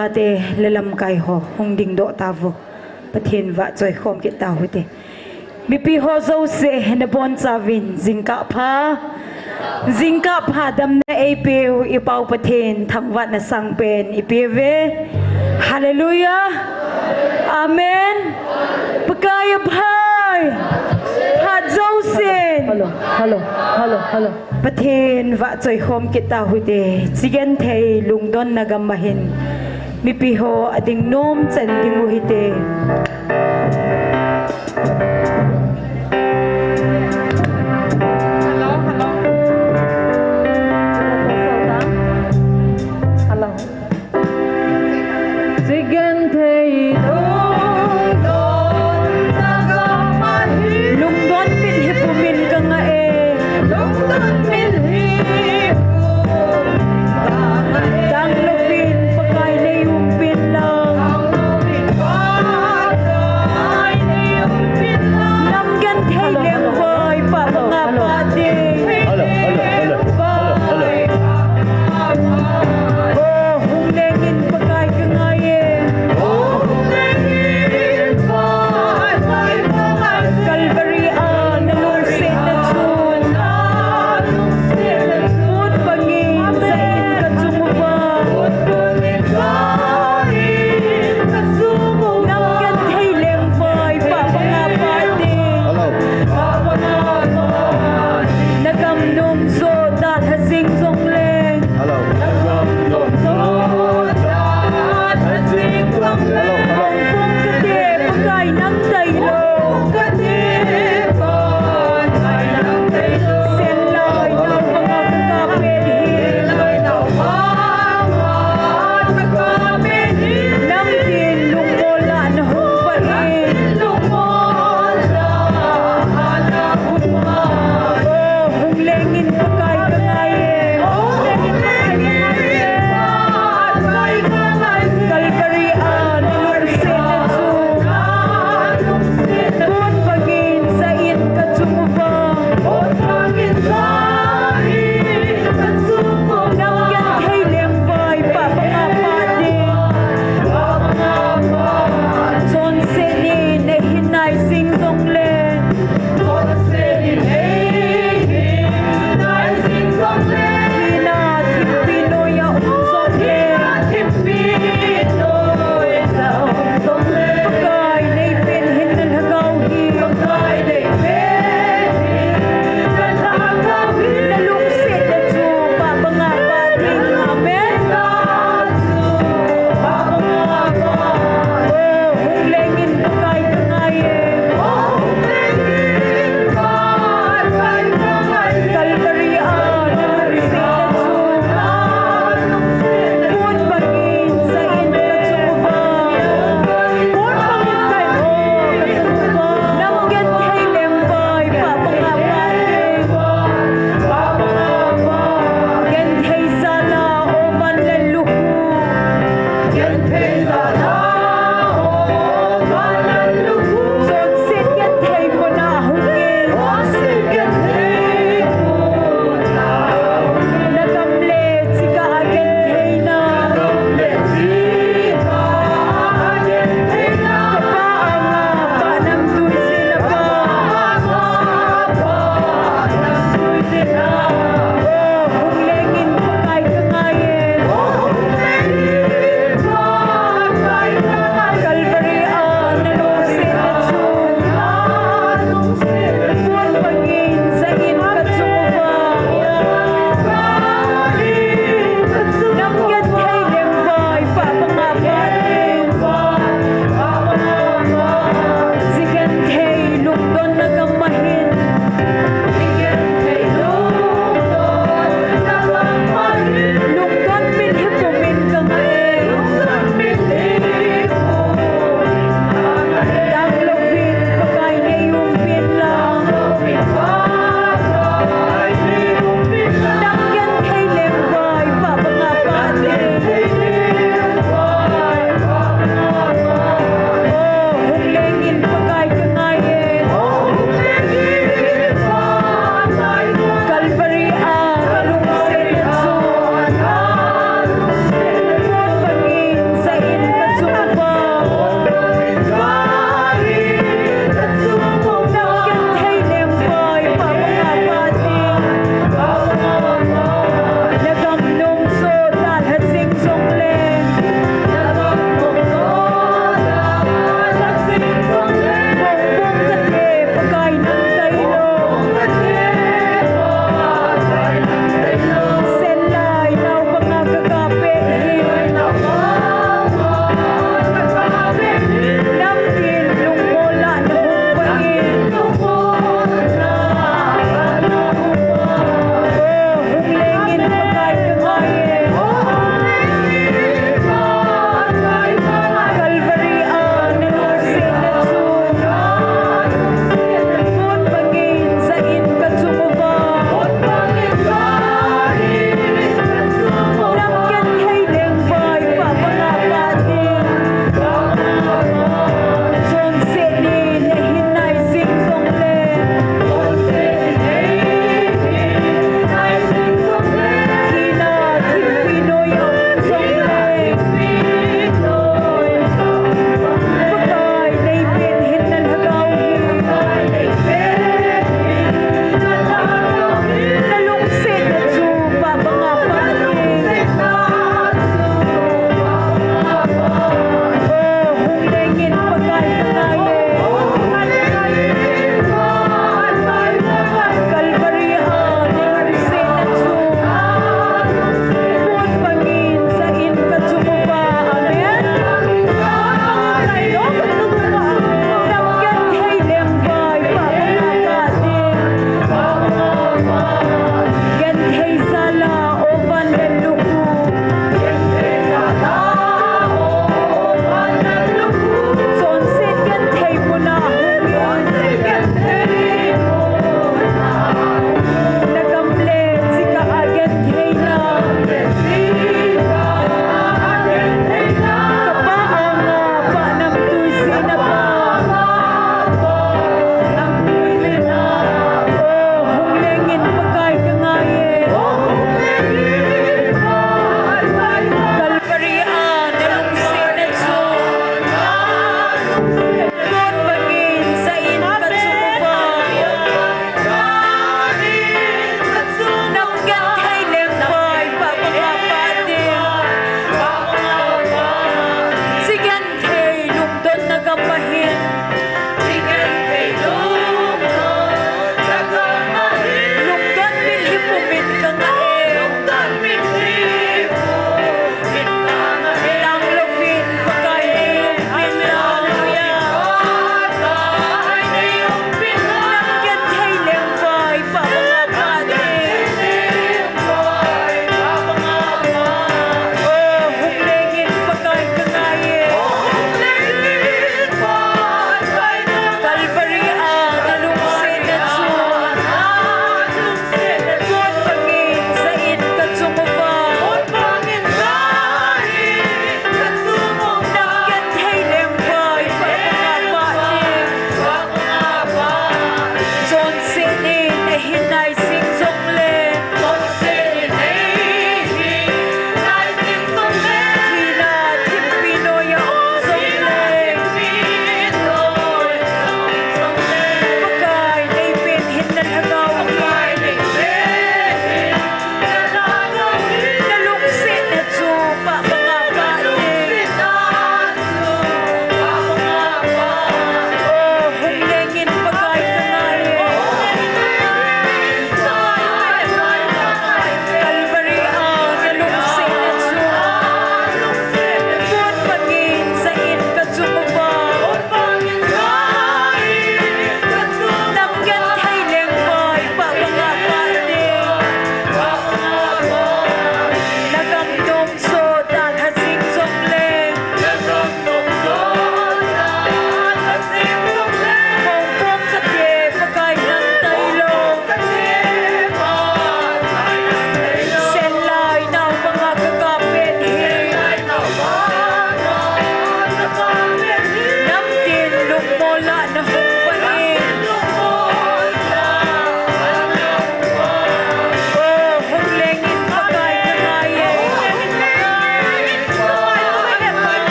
Ate lelam kai ho hong ding do tavu pathin wa choi khom ki ta hote mi pi ho zo se na bon chawin jingka pha dam na e pe I pau pathin thang wat na sang pen I pe ve hallelujah amen pakaya bhai pha zo se hello pathin wa choi khom ki ta hote chigen thei lungdon nagam mahin mi piho ading nom chen ding uhite hello chigen thei lungdon pin hipumin ka nga lungdon pin dang lupin pagkay na yung pinlang namgan thay lengkoy pa mga pati oh hung lengin pagkay ka nga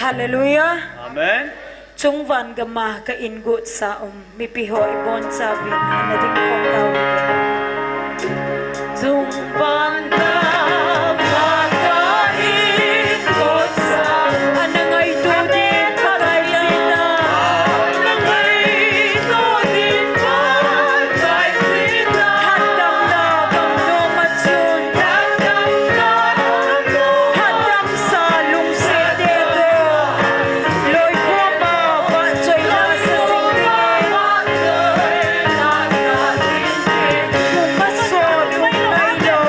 Hallelujah. Amen. Chung van gama ka ingut sa mi piho ibon sa bin anating kong tawag. Chung van gama ka ingut sa anangay tudin pagkaisita. Anangay tudin pagkaisita. Hadam na bangdo matsun. Hadam na bangdo. Hadam sa lungsik debe. Loy ko ma watsoy na sa singpin. Pumasod kung kayo.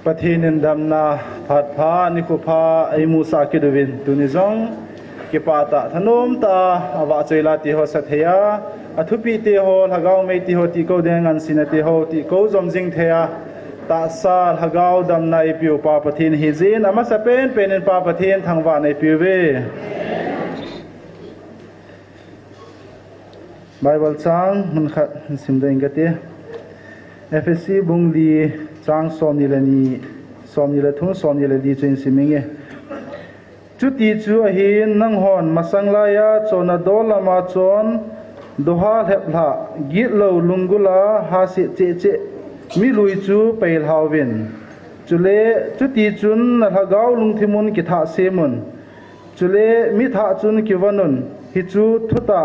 Pathinin damna phat pha nikupa ai musa kiduvin tunizong kipata thanom ta awa choila ti ho sathaya athupi te ho lagau mei ti ho ti ko dengan sinati ho ti ko zomjing theya ta sal hagau damna ipiu pa pathin hizin ama sapen penin pa pathin thangwa nei piwe Bible chang mun khat simda ingate FSC bungli chang somnilani somnila thung somnila di chen siminge chuti chu a hin nang hon masanglaya chona dolama chon doha hepla gitlo lungula hasi che che mi lui chu peil hawin chule chuti chun lagau lungthimun ki tha semun chule mi tha chun ki wanun hi chu thuta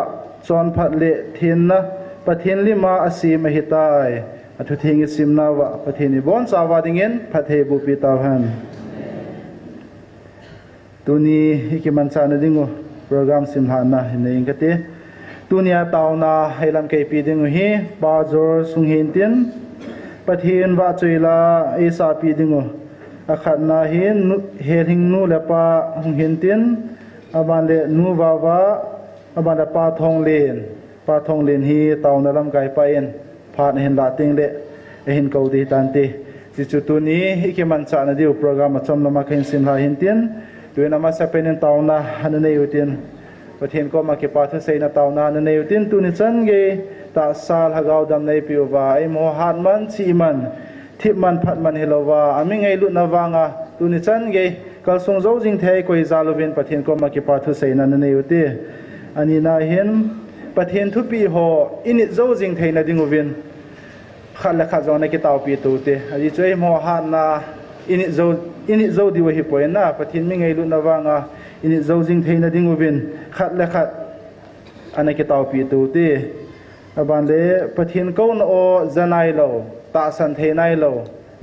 chon phatle thinna pathin lima asim hitai athu thingi simna wa pathini bon chawa dingen phathe bu pi tawhan tuni hikiman chana dingo program simhana nei ngate tunia tauna helam ke pi dingo hi ba jor sunghin tin pathin wa chuila isa pi dingo akhatna hin heling nu lepa hunghin tin abale nu wawa abala pa thong len hi tauna lam kai pain phat hen la ting le hin ko di tan ti chi chu tu ni hi ke man cha na diu program achom lama khin sim la hin tin tuina ma sa pen tauna han nei utin pathin ko ma ke pa tha sei na tauna han nei utin tu ni chan ge ta sal hagau dam nei piu ba ai mo han man chi man thip man phat man helowa ami ngei lu na wanga tu ni chan ge kal song zo jing thei koi zalovin pathin ko ma ke pa tha sei na nei uti ani na hin pathin thu pi ho init zo jing thei na dingovin khala kha zona ki taw pi tu te ali choi mo ha na init zo di wa hi poin na pathin mi ngei lu na wanga init zo jing thei na dingovin khala kha ana ki taw pi tu te aban le pathin ko na o zanai lo ta san thei nai lo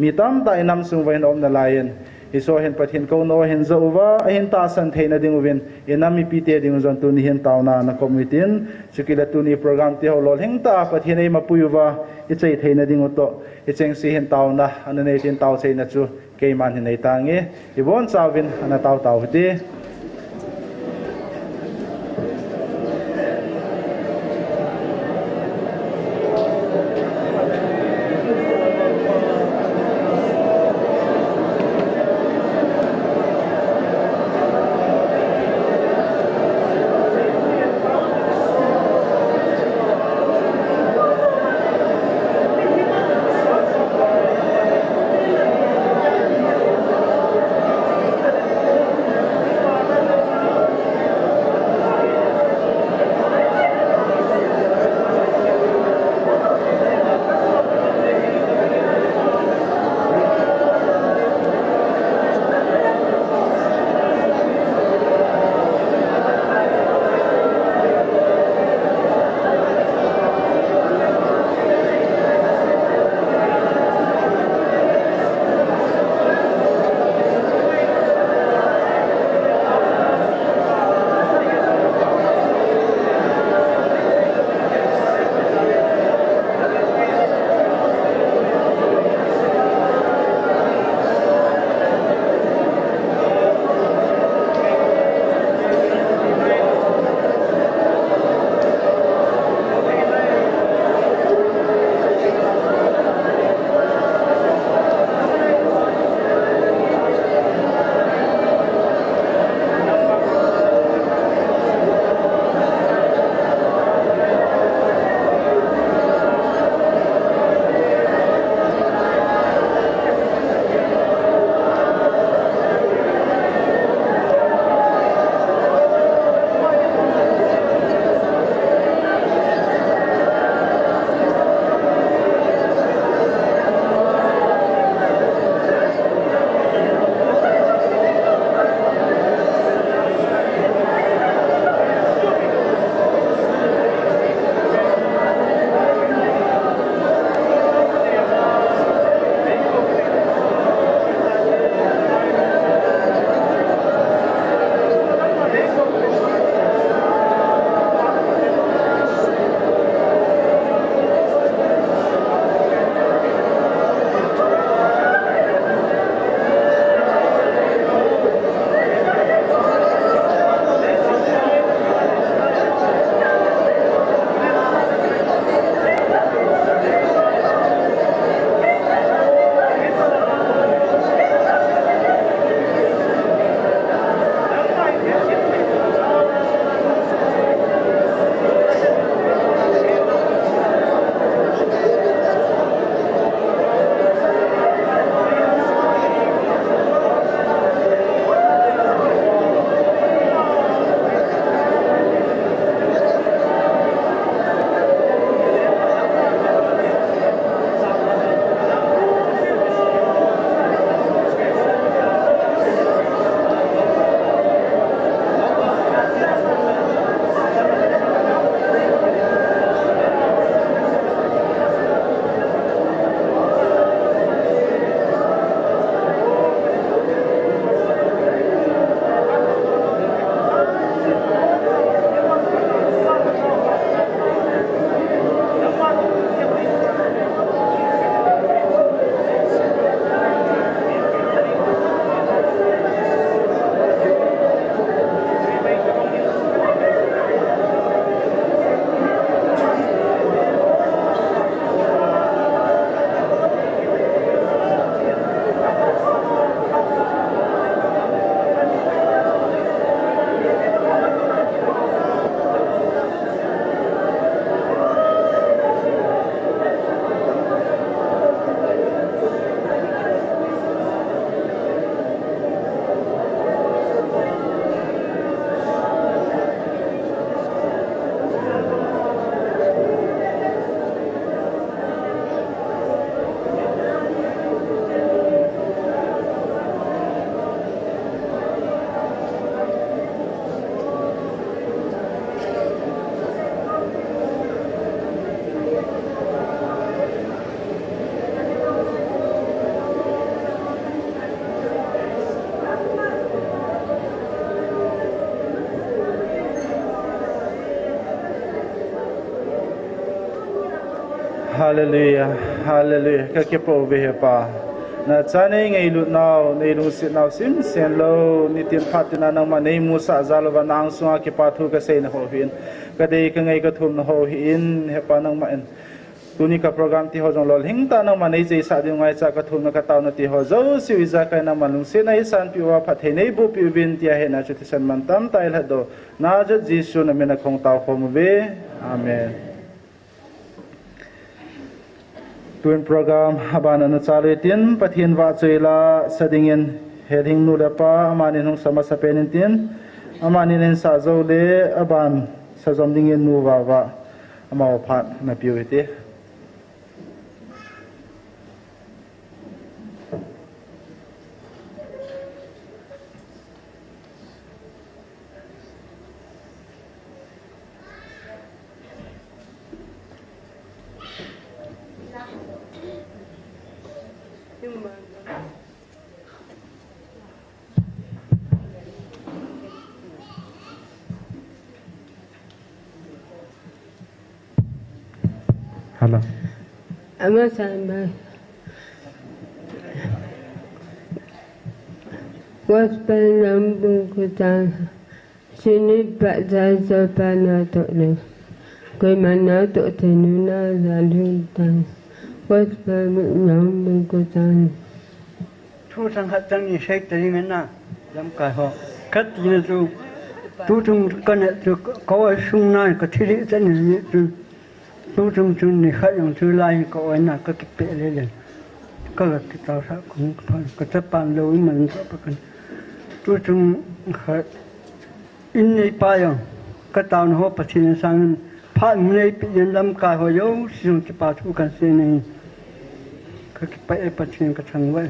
mi tam ta inam sung wen om na lain iso hen pathin ko no hen zowa hen ta san thei na dingovin enami pi te ding zon tu ni hen tauna na komitin chukila tu ni program te ho lol heng ta pathin ei mapuyuwa ichei thei na ding to icheng si hen tauna anane tin taw sei na chu keiman hin nei tange ibon chawin ana taw taw ti Hallelujah, hallelujah. Kakipo behepa. Na chane ngai lut nau nei lu sit nau sim sen lo ni tin phatina nang ma nei musa zalwa nang sunga ki pathu ka sein ho hin ka dei ka ngai ka thum ho hin hepa nang ma en tuni ka program ti ho jong lol hing ta nang ma nei jei sa ding ngai cha ka thum na ka taw na ti ho zo si wi za ka na ma lung se nai san pi wa phathe nei bu pi bin tia he na chu ti san man tam tai la do na ja jisu na me na khong taw khom be amen. Tuan program abana na chalutin pathin wa chuila sadingin heading nu lapa amani nung sama sa penintin amani nen sa zo le aban sa zomdingin nu wa amaw phat na piwiti Hello. Ama sama. Gospel nambung kutang sini pak jasa pana tok ni. Kau mana tok tenuna lalu tang. Gospel nambung kutang. Thu sang hat sang ni shek tadi mana jam kai ho kat ni tu tung kan tu kau sung na ka thiri chen ni tu tu tung ni khat yang tu lai kau na ka ki pe le le ka ki tau sa kung ka ta pan lo man ka kan tu tung khat in ni pa yang ka tau no ho pathin sang phan nei pi yen lam kai ho yo sung chi pa thu kan se ni ka ki pe pathin ka thang wa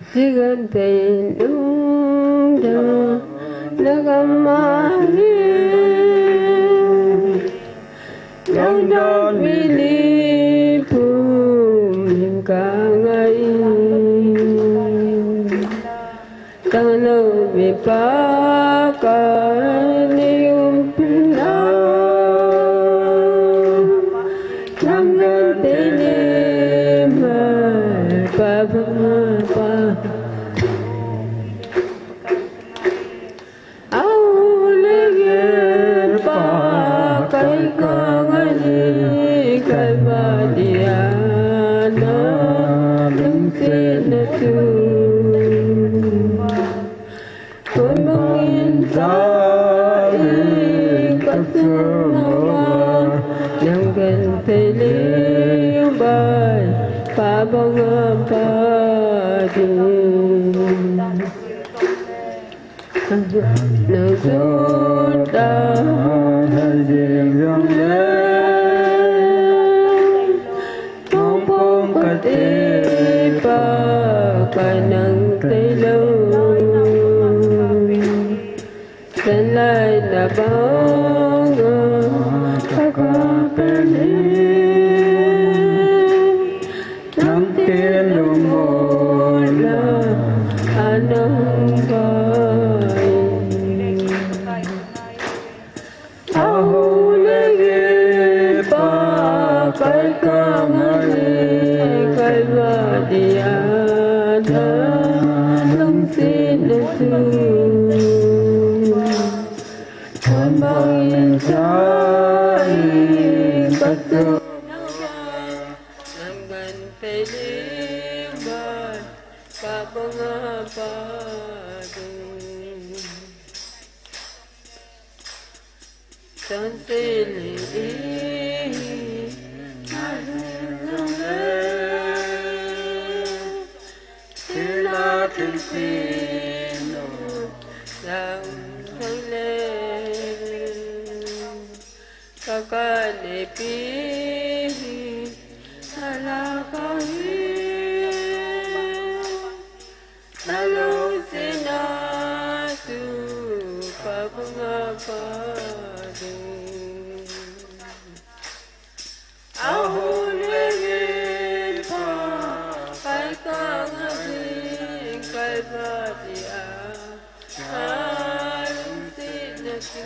Sigan tay lung da nagamari yang don mili pum kangai tano vipaka nium pina namgan tene pa tu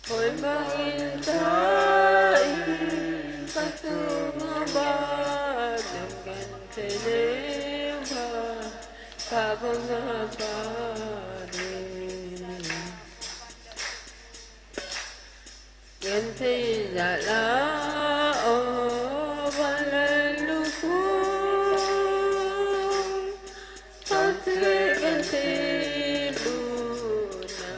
hồi bangin tai katu ngaba dengan teneva kabangaba Ganti jala o balaluku Patre ganti luna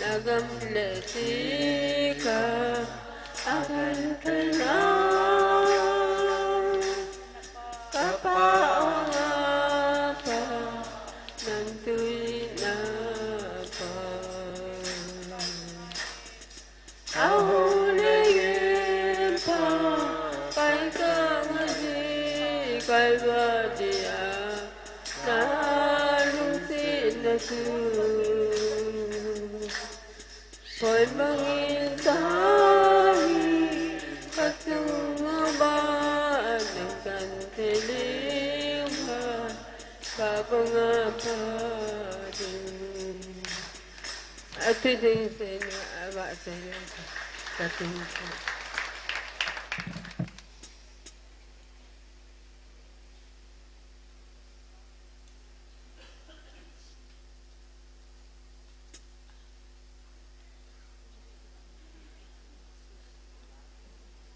Nagam letika akan kenal Kapaong apa nantuin apa Ahulingin pa kay kamali kay badia nalusin na su Hoy mangintahi katungaba ng kantiling kapangapa din At din sa inyo, aba sa inyo, katingin po.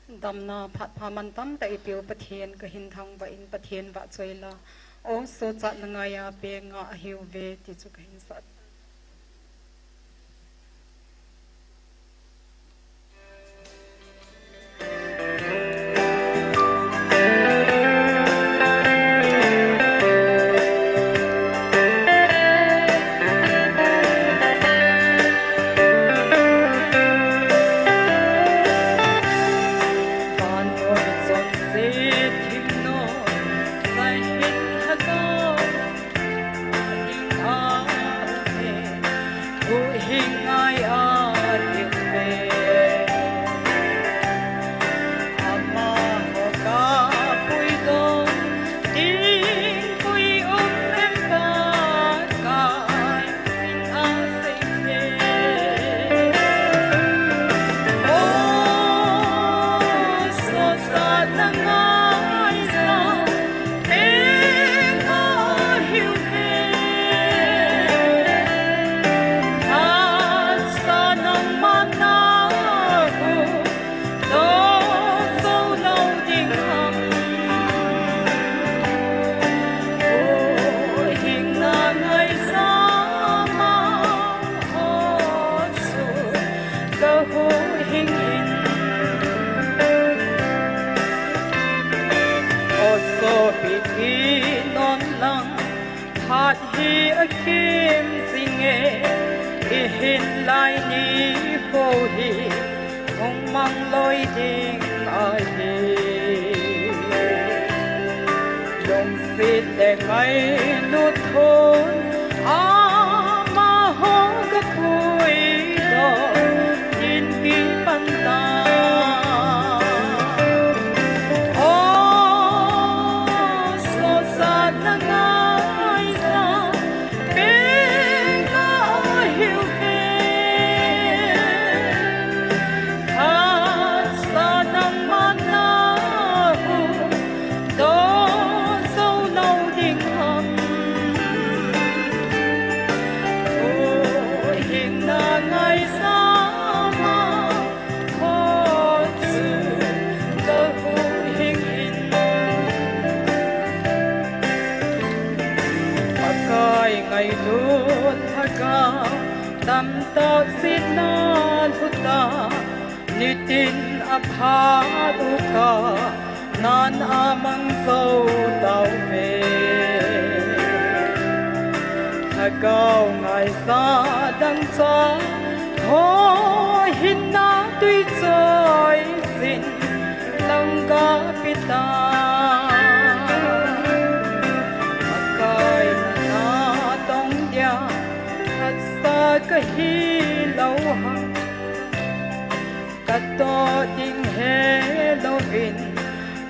Damna phat pamantam ta ipiu pathian ka hin thang ba in pathian ba choila o so chat na ngaya pe nga hiu ve ti chu ka hin sat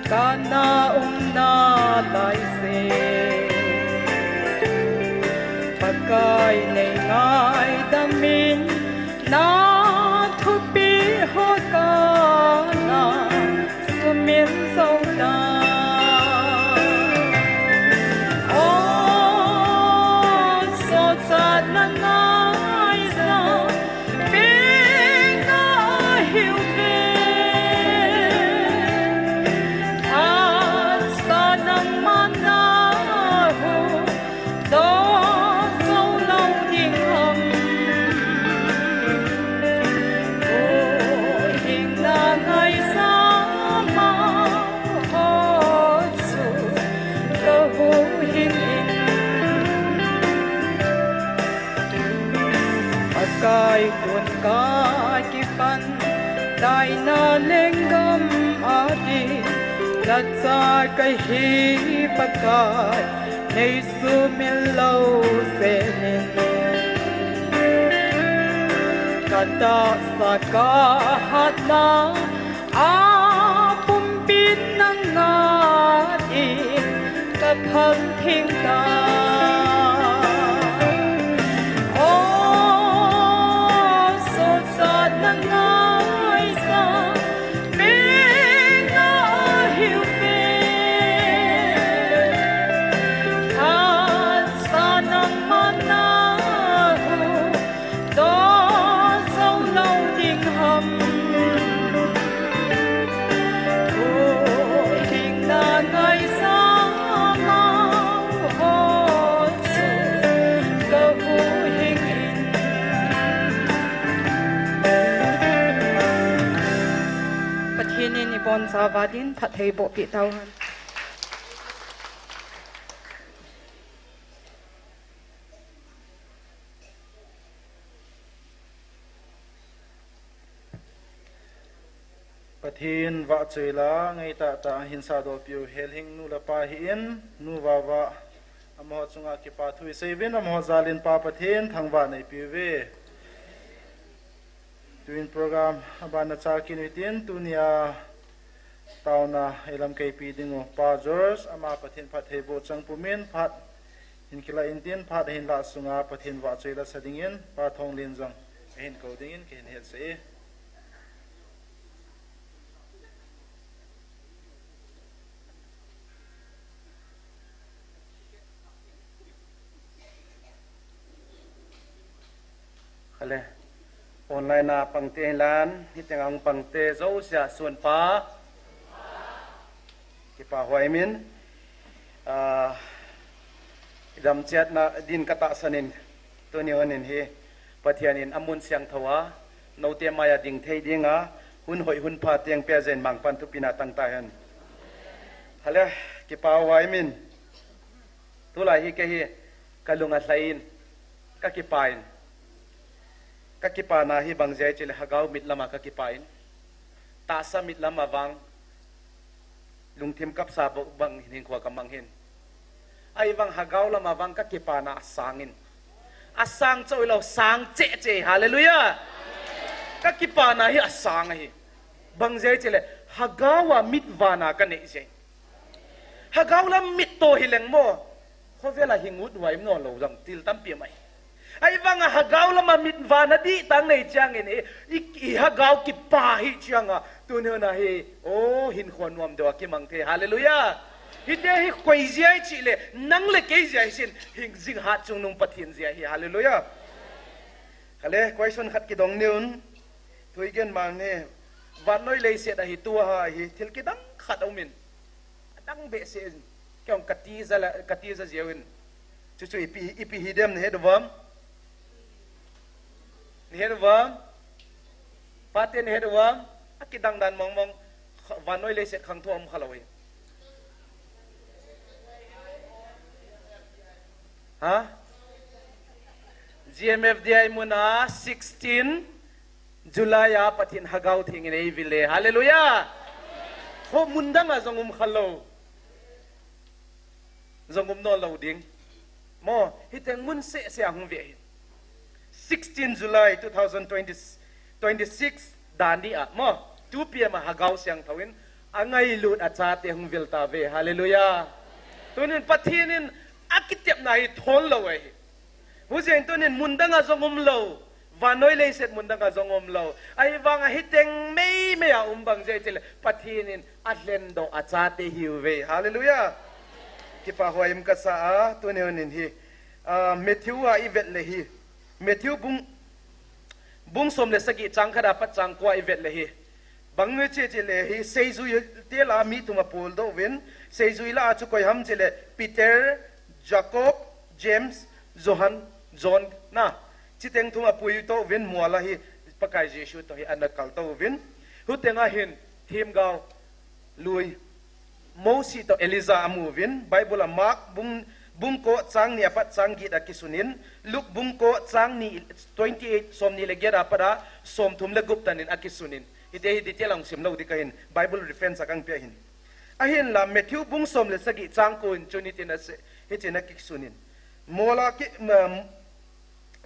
Kana na lai se gai nei ngai damin na thu pi ho ka na sumin so da o so sa na ngai sa pi na hiu ve a sa nang mana ho do so lâu điên hầm o hình na ngày sa ma ho su cơ hồ hình Akai kun ka kipan dai na lenggam adi latsa kai hi pakai nei su min lâu se nin kata sa ka hat na a pum pin nang nga di ka phang thing ta Bon Savadin Pat Hei Bo Pi Tau Han ปะทินวะจุยลาไงตาหินซาโดปิวเฮลหิงนูละปาหินนูวาวะอมหจุงอากิปาทุยเซวินอมหจาลินปาปะทินทังวะในปิวเวตุวินโปรแกรมอบานาจากินวิตินตุเนียตาวนาเอลัมเคปีดิงโอปาจอร์สอามาปะทินพัดเฮโบจังปุมินพัดหินคิลาอินตินพัดหินลาสุงาปะทินวะจุยลาสดิงินปาทองลินจังหินโกดิงินหินเฮดเซเลยออนไลน์นาปังเตล้านที่จะงปังเตเจ้าเสียส่วนป้าที่ป้าหอยมินดำเจ็ดนาดินกตะสนินตัวนี้วันนี้เฮปะเทียนินอมุนเสียงทว่าโนเตียมายาดิ่งเทดิ่งอ่ะหุ่นหอยหุ่นพาเตียงเปียเจนบางปันทุปินาตั้งตาหันฮัลโหลที่ป้าหอยมินตัวไหนที่แกเฮกะลุงอัศยินกะกิปายkakipana hi bangjai chile hagaw mitlama kakipain tasa mitlama wang lungthim kapsa bang hin khwa kamang hin ai wang hagaw lama wang kakipana asangin asang choilo sang che hallelujah kakipana hi asang hi bangjai chile hagawa mitwana kane je hagaw lam mitto hileng mo khowela hingut waim no lo jang til tam pi mai ai vang a hagaw lama mitvana di tang nei chang in i hagaw ki pa hi changa tu ne na hi o hin khon nuam do ki mang the hallelujah hi te hi koi jai chi le nang le ke jai sin hing jing ha chung nung pathin jai hi hallelujah khale question khat ki dong neun thui gen mang ne van noi le se da hi tua ha hi thil ki dang khat au min dang be se kyong kati za jewin chu chu ipi hidem ne hedwam Nihedwam, patin nihedwam, akidang dan mong vanoy le se khang thuam khalawi. Ha? GMFDI muna 16 July patin hagaw thingin ei vile. Hallelujah. Ho mundang a zongum khalo. Zongum no loading. Mo hiteng mun se ang ve. 16 July 2026 dandi a mo 2 PM hagaw siang thawin angai lut acha te hung vilta ve hallelujah tunin pathinin akitep nai thol lawai hu jen to nin mundanga zongom lo và nói lên sẽ muốn đăng cái ngom lâu ai vang ai tiếng mấy mấy à bằng dây chỉ là patinin atlen do achate hiu về hallelujah kipa hoa im kasa tu ne onin hi Matthew a ivet le hi Matthew bung som le sagi chang khada pat chang kwa ivet le hi bang nge che le hi seizui te la mi tuma pol do ven seizui la chu koi ham che le Peter Jacob James John na chỉ tiếng thua bùi to vin mua là hi pakai Giêsu to hi anakal to vin hu tenga hin thim gao lui Moses to Eliza amu vin Bible Mark bung ko chang ni apat chang gi da kisunin Luke bung ko chang ni 28 som ni le gera pada som thum le gup tanin akisunin ite hi detail ang sim lo di kahin Bible reference akang pe hin ahin la Matthew bung som le sagi chang ko in chuni tina se hi tina kisunin mola ki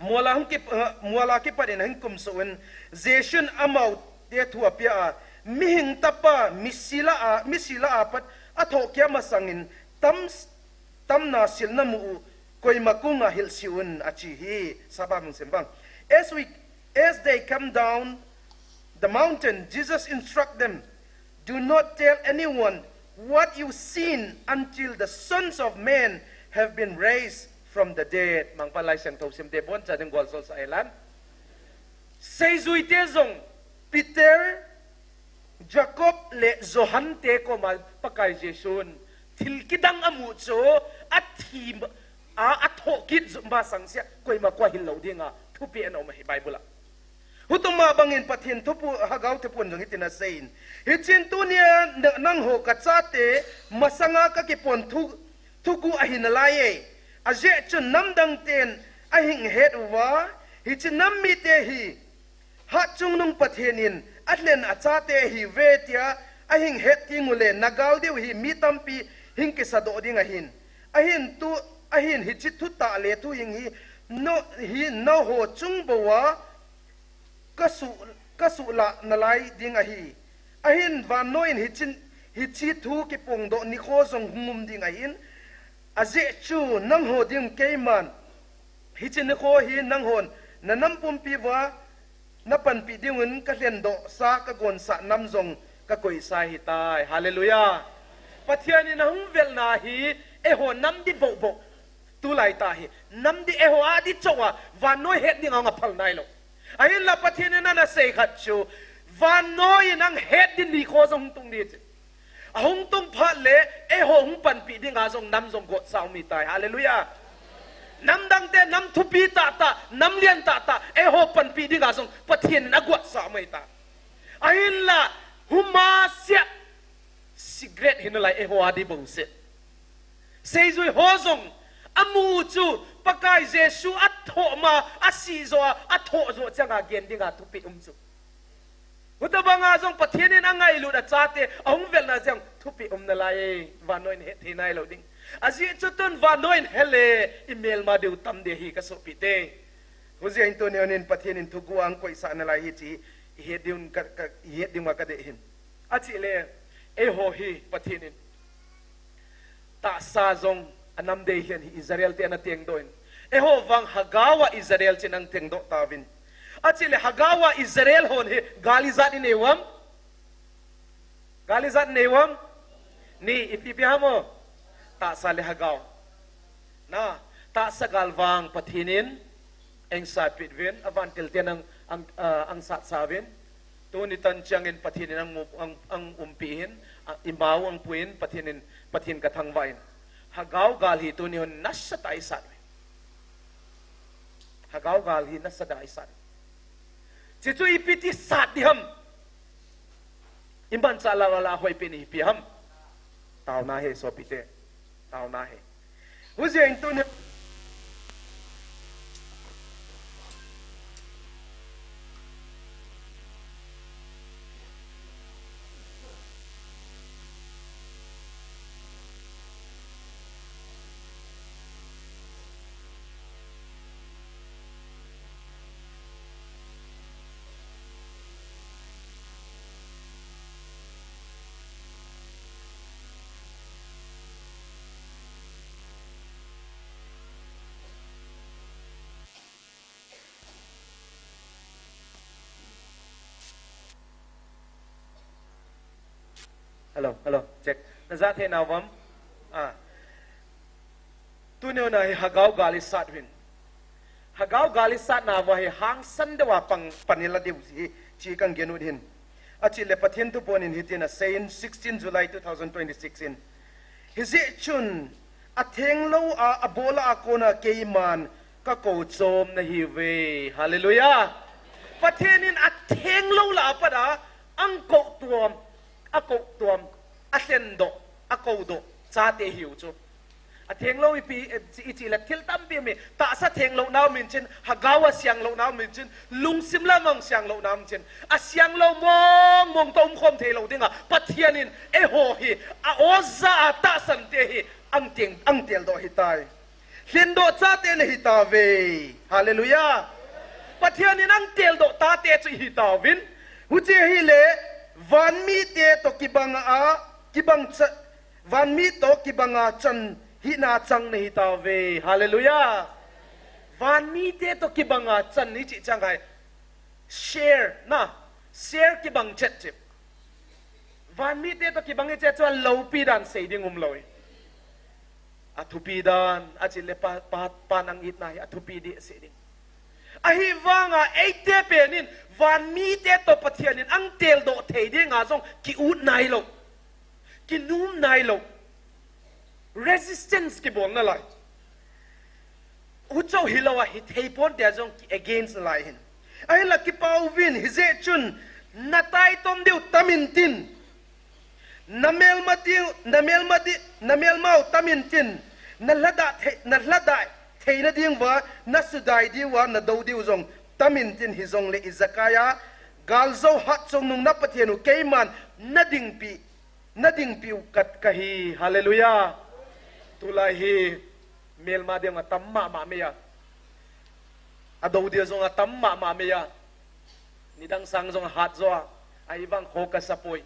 muala ki parin hang kum soen zeshun amau de thua pia mi hing tapa misila apat atho kya masangin tam na silna mu koi makunga hil siun achi hi sabam sembang as they come down the mountain Jesus instruct them, do not tell anyone what you've seen until the sons of men have been raised from the dead. Mang palay siyang tawsim debon sa ding golsol sa island. Say zui te zong Peter, Jacob le Zohan te ko magpakay Jesun. Tilkidang amutso at him at hokit zumbasang siya ko'y makwahilaw di nga tupi ano mahi Bible. Hutong mabangin patin tupu hagaw tepon zong itinasayin. Hitsin tu niya nang ho katsate masanga kakipon tugu ahinalaye. Aje chun namdang ten ahing het wa hi chin nammi te hi ha chung nung pathenin atlen achate hi vetia ahing het tingule nagal deu hi mitampi hing ke sado ding ahin hi chit thu ta le tu hing hi no ho chung bowa kasu la nalai ding ahin van noin hi chi thu ki pong do NIKHO zong ngum ding ahin aje chu nang ho dim keiman hi chin ko hi nang hon na nampum pi wa na pan pi dingun ka len do sa ka gon sa nam zong ka koi sa hi tai hallelujah pathiani na hum vel na hi e ho nam di bo bo tu lai ta hi nam di e ho a di chowa wa noi het ding nga phal nai lo ai la pathiani na sei khat chu wa noi nang het di NIKHO zong tung ni ahong tung pha le e hong pan pi ding a zong nam zong go sao mi tai hallelujah nam dang te nam thu pi ta nam lian ta e ho pan pi ding a zong pathian na go sa mai ta ain la huma sia secret hin lai e ho adi bong se sei zui ho zong amu chu pakai Jesu atho ma asi zo atho zo changa gen ding a thu pi chu utabanga zong pathianin angai lu da chate ahung vel na jang thupi na lai vanoin he thinai lo ding aji chutun vanoin hele email ma deu tam de hi ka so pite huzi into ne onin pathianin thuguang koi sa na lai hi chi he deun ka he ding ma ka de hin achi le e ho hi pathianin ta sa zong anam de hian hi Israel te na tiang doin e ho wang hagawa Israel chinang teng do tawin achile hagawa Israel hon he galizat newam ni ipipihamo ta sale hagaw na ta sagalwang pathinin eng sapit ven avantil ten ang sat savin tunitan changin pathinin ang umpihin imaw ang puin pathin kathangwain hagaw galhi tunion nasa taisat hagaw galhi nasa taisat Cicu ipiti sat diham imban sala wala hoi pini piham Taona he so pite Taona he uzi intun hello check na za the na wam tu ne na hagau gali sat win hagau gali sat na wa he hang san de wa pang panila de chi kang genu hin achi le pathin tu pon in hitin a sain 16 July 2026 in hizi chun a theng lo a bola akona keiman ka ko chom na hi ve hallelujah pathin in a theng lo la pada ang ko tuam a ko tuam a sendo a ko do cha te hiu chu a theng lo ichi la thil tam pi mi ta sa theng lo naw min chin hagawa siang lo naw min chin lung sim la mong siang lo naw min chin a siang lo mong tom khom the lo dinga pathianin e ho hi a oza ta san te hi ang tel do hi tai hindo cha te ne hi ta ve hallelujah pathianin ang tel do ta te chu hi ta win hu che hi le van mi te to kibang van mi to kibanga chan hi na chang nei ta ve hallelujah van mi te to kibanga chan ni chi chang hai share kibang chet chip van mi te to kibang che chuan lo pi dan sei ding loi athupi dan achile pa nang it nai athupi di sei ding ahi wanga eite penin van mi te to pathianin ang tel do thei ding a jong ki ut nai lo ki num nai lo resistance ki bol na lai ucho hilawa hi theipon de jong ki against lai hin ai la ki pau win hi je chun natai tom deu tamin tin namel mau tamin tin na lada theina ding wa na sudai di wa na do di jong tamin tin hi jong le izakaya galzo hat chong nung na pathianu keiman nading pi kat kahi hallelujah tulahi melma de nga tamma ma meya ado dia zonga tamma ma meya nidang sang zong hat zo ai bang kho ka sapoi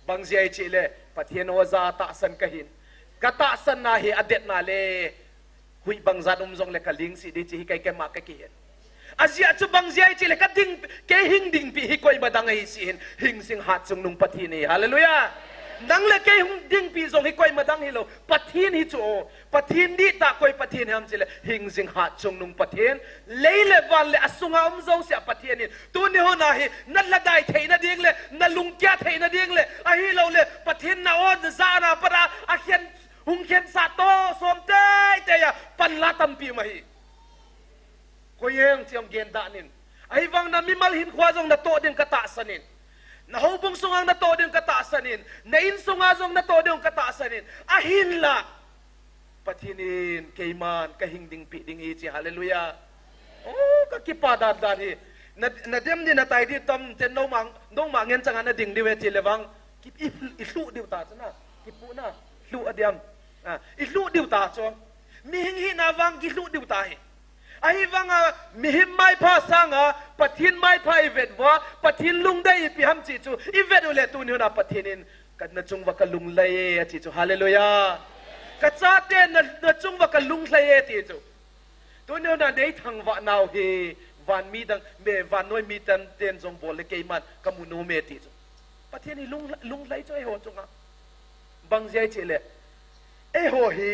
bang ji ai chile pathian waza ta san kahin kata san na hi adet na le hui bang zanum zong le kaling si di chi kai ke ma ka ki azia chu bang ji ai chile ka ding ke hing ding pi hi koi badang ai sin hing sing hat chung nung pathin ni hallelujah nang le ke hung ding pi zong hi koi madang hi lo pathin hi chu pathin di ta koi pathin ham chile hing sing hat chung nung pathin leile wal le asunga zo sia pathin ni tu ni ho na hi na ladai theina ding le na lung kya theina ding le a hi lo le pathin na on za na para a khian hung khian sa to som te ya pan la tam pi ma hi ko yeng chiam gen da nin ai wang na mi mal hin khwa jong na to ding ka ta sanin na hobong sungang na to ding kataasanin na insunga jong na to ding kataasanin ahin la pathinin keiman kahingding pi ding ichi hallelujah oh ka kipada dari na dem din na tai di tam ten no mang ngen changa na ding diwe ti lewang ki ilu diu ta chana ki pu na lu adiam ilu diu ta cho mi hing hi na wang ki lu diu ta hi ai wanga mihim mai pha sanga pathin mai pha ivet wa pathin lung dai pi ham chi chu ivet ule tu ni na pathinin kan na chung wa ka lung lai chi chu hallelujah ka cha te na chung wa ka lung lai ti chu tu ni na dei thang wa naw hi van mi dang me van noi mi tan ten jong bol le keiman kamuno me ti chu pathin ni lung lai chu ai ho chunga bang jai che le e ho hi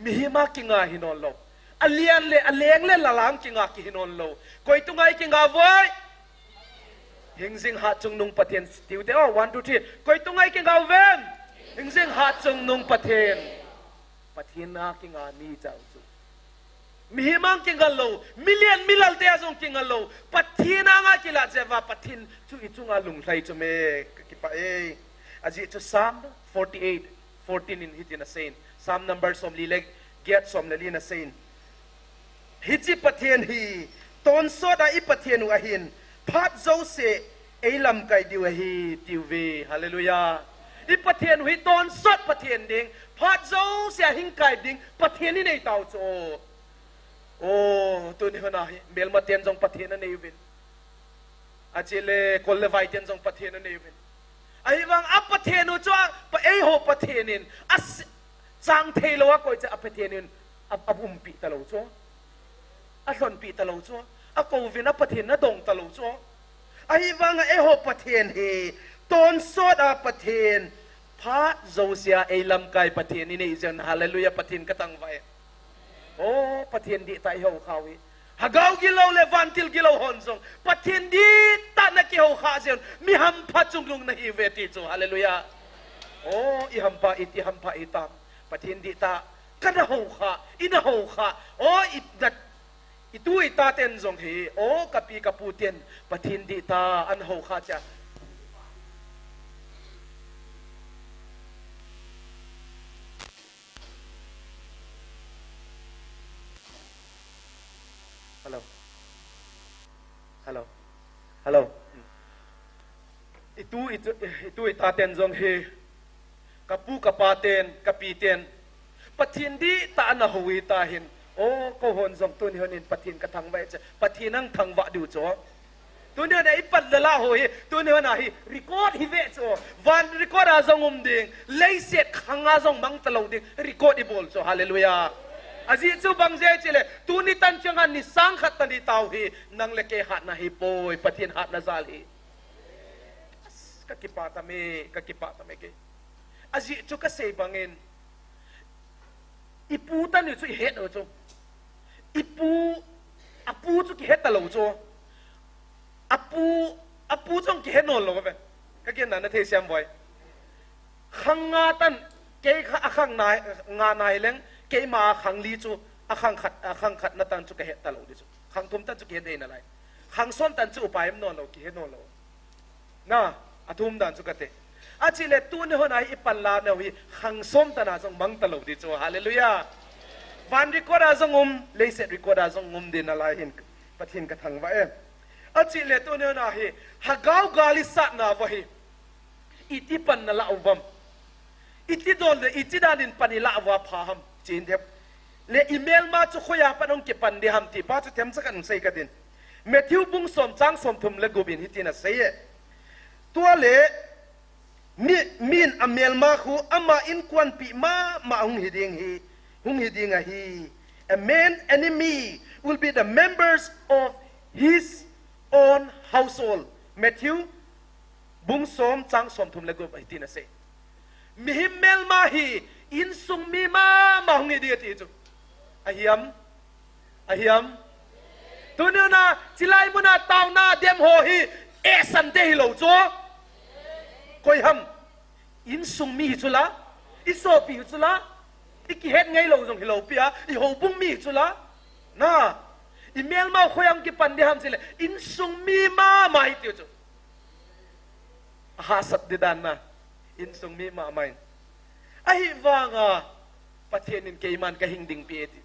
mi ma kinga hinon lo alian le aleng le lalang kinga ki hinon lo koi tungai kinga voi hingsing ha chung nung pathen tiu te 1 2 3 koi tungai kinga ven hingsing ha chung nung pathen na kinga ni chau chu mi himang kinga lo million milal te azong kinga lo pathina nga kila jeva pathin chu ichunga lung hlai chu me ki pa e aji chu Psalm 48:14 in hitina sain Psalm number som lileg get som na lina sain hichi pathian hi ton so da I pathian u ahin phat zo se eilam kai diu hi tiuve hallelujah I pathian hi ton sot pathian ding phat zo se hing kai ding pathian ni nei tau cho oh tu ni hona hi mel ma ten jong pathian na nei vin achile kol le vai ten jong pathian na nei vin ai wang a pathian u cho pa ei ho pathianin as chang thelo a koi cha a pathianin abum pi talo cho a hlon pi talo cho a ko vin a pathian na dong talo cho ai wang e ho pathian hi ตอนสดอาประเทศพระโจเซียไอลำไกประเทศนี่นี่จังฮาเลลูยาประเทศก็ตั้งไว้โอ้ประเทศดีตายเขาเขาวิหากเอากิโลเลวันติลกิโลหอนซงประเทศดีตานักเขาข้าเซียนมีหัมพัดจุงลุงในฮิเวติจูฮาเลลูยาโอ้อิหัมพาอิตามประเทศดีตากันเขาข้าอินเขาข้าโอ้อิดัดitu ita ten zong hi o kapi kaputen pathin di ta an ho kha cha hello itu ita ten zong hi kapu kapaten kapiten pathin di ta an ho wi ta hinโอ้ก็หอนสมตุนหอนินปะทินกระทังไว้จะปะทินังทังวะดูจ้อตัวเนี้ยได้ปัดละโหยตัวเนี้ยน่ะฮิรีคอร์ดฮิเวจ้อวันรีคอร์ดอาซงดิงเลยเสียขังอาซงบังตะลาวดิงรีคอร์ดอีบอลจ้อฮาเลลูยาอาจิจูบังเจจิเลตัวนี้ตันจังอันนี้สังขัดตันดีเตาฮินังเลเกหัดนะฮิโปยปะทินหัดนะซาลฮิกะกิปาตะเมเกอาจิจูกะเซบังเงินอีปูตันอยู่จุเฮ็ดเอาจ้ออีปูอาปูจุกเฮ็ดตะลาวจ้ออาปูจงเฮ็ดนอนลงไปก็เกี่ยนั่นนะเทเซียมไว้ขังงาตันเกยขังนายงานายเล้งเกยมาขังลีจูขังขัดนัตันจุกเฮ็ดตะลาวดิจูขังทุ่มตันจุกเฮ็ดได้นั่นไรขังส้นตันจุอุปายมันนอนลงเฮ็ดนอนลงน่ะอาทุ่มตันจุกเตอาจิเลตูนหัวไหนอีปันลาเนวิขังส้มตันอาจงบังตะลาวดิจูฮาเลลูยาวันริคอร์ดอาจงเลยเสร็จริคอร์ดอาจงดินอะไรเห็นปะทินกระทังไว้อาจิเลตัวเนื้อนาฮีหากเอากาลิสัตนาวะฮีอิติปันนละอุบัมอิติโดนเลยอิติดานินปันนิละวะพาหัมจีนเทปเลอีเมลมาจุขยาปนองเก็บปันเดียมตีป้าจะเทมสักอันใส่กันดินเมทิวบุ้งสมจังสมทุมและกูบินฮิตินัสเซ่ตัวเลมีนอเมลมาคูอามาอินควันปีมาหุงฮิดิงฮี a main enemy will be the members of his own household Matthew bung som chang som thum lego bai tin ase mi himmel ma hi in sung mi ma hung hi dia ti chu ahiam tununa chilai muna tauna dem ho hi e san te hi lo chu koi ham in sung mi chu la iso pi chu la iki het ngai lo jong hi lo pia I ho bung mi chu la na email ma khoyam ki pande ham sile in sung mi ma mai tiu chu ha sat de dan na in sung mi ma mai ai wanga pathian in keiman ka hing ding pi ti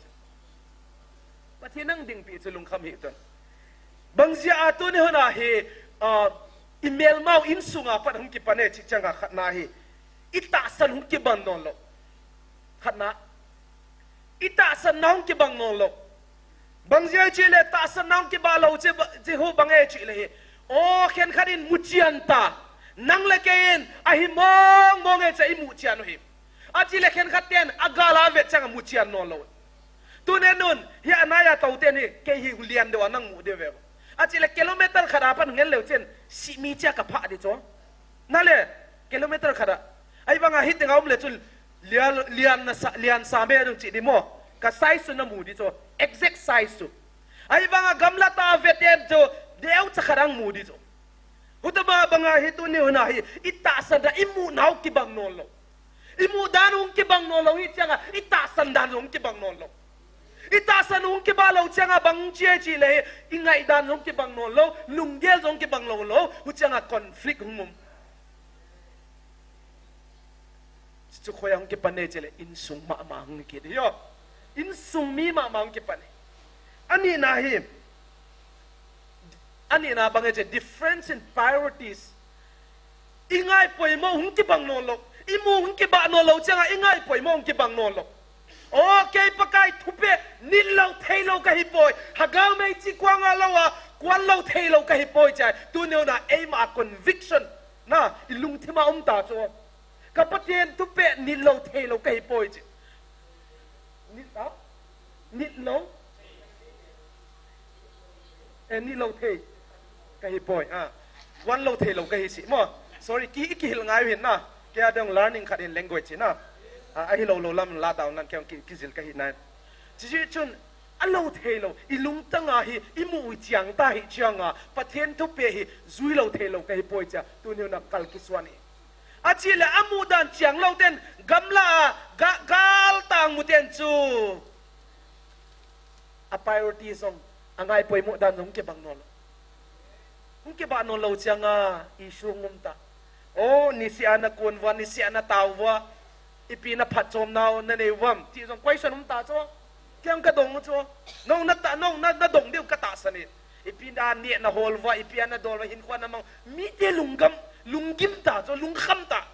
pathian nang ding pi chu lung kham hi ton bangzia atu ne hona he email ma in sunga pat hum ki pane chi changa khatna hi ita san hum ki ban non lo khatna ita san nong ki bang non lo bang zia chi le ta san nong ki ba lo che hu bang e chi le hi o khen kharin muchian ta nang le kein a hi mong e che I muchian hi a chi le khen khaten agala ve chang muchian non lo tu ne nun hi anaya tau ten hi ke hi lian de wa nang mu de ve a chi le kilometer khara pan ngel le chen si mi cha ka pha de cho na le kilometer khara ai banga hi te ngom le chul lian sa me dung chi di mo ka size su na mu di cho exact size su ai banga gamla ta veten cho deu cha kharang mu di cho hutaba banga hi tu ni huna hi ita sada imu nau ki bang non lo imu danung ki bang non lo hi changa ita san danung ki bang non lo ita sanung ki ba lo changa bang che chi le ingai danung ki bang non lo lunggel jong ki bang lo hu changa conflict humum chu khoyang ki pane chele in sung ma hung ki de yo in sung mi ma hung ki pane ani na bang je difference in priorities ingai poi mo hung ki bang non lo imu hung ki ba non lo changa ingai poi mo hung ki bang non lo okay pakai thupe nilo thailo ka hi poi hagau mai chi kwanga lawa kwan lo thailo ka hi poi chai tu ne na aim a conviction na ilung thima ta cho kapatien thupe nilo thailo ka hi poi chi nilo nilo thei ka hi poi wan lo thailo ka hi si mo sorry ki hil ngai win na kya dong learning khat in language na a hi lo lam la daw nan kyang ki zil ka hi na chi chun alo thelo ilung tanga hi imu chiang ta hi chianga pathen thu pe hi zui lo thelo ka hi poi cha tu ni na kal ki swani achile amudan chiang lo ten gamla gal tang mu ten chu a priority song angai poi mu dan nong ke bang nol nong ke ba nol lo chianga isu ngum ta o ni si ana kun wa ni si ana tawwa ipina phatom naw na ne wam ti song question um ta cho kyang ka dong cho nong na dong deu ka ta sanin ipina ne na holwa ipina dolwa hin kwa namang mi te lunggim ta cho lungkham ta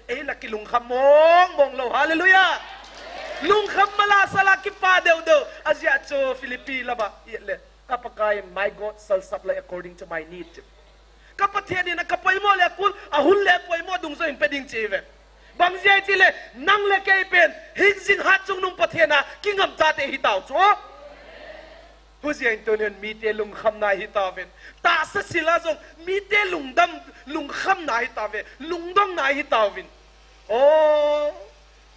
e la ki lungkham mong lo hallelujah lungkham mala sala ki pa deu azia cho Philippi laba le kapakai my God shall supply according to my need kapathe ni na kapai mo le kul ahul le poi mo dung so in peding chive bang jai chile nang le ke pen hing sing hat chung nung pathe na kingam ta te hi tau cho hu sia in tonen mi te lung kham na hi ta ven ta sa sila jong mi te lung dam lung kham na hi ta ve lung dong na hi ta vin o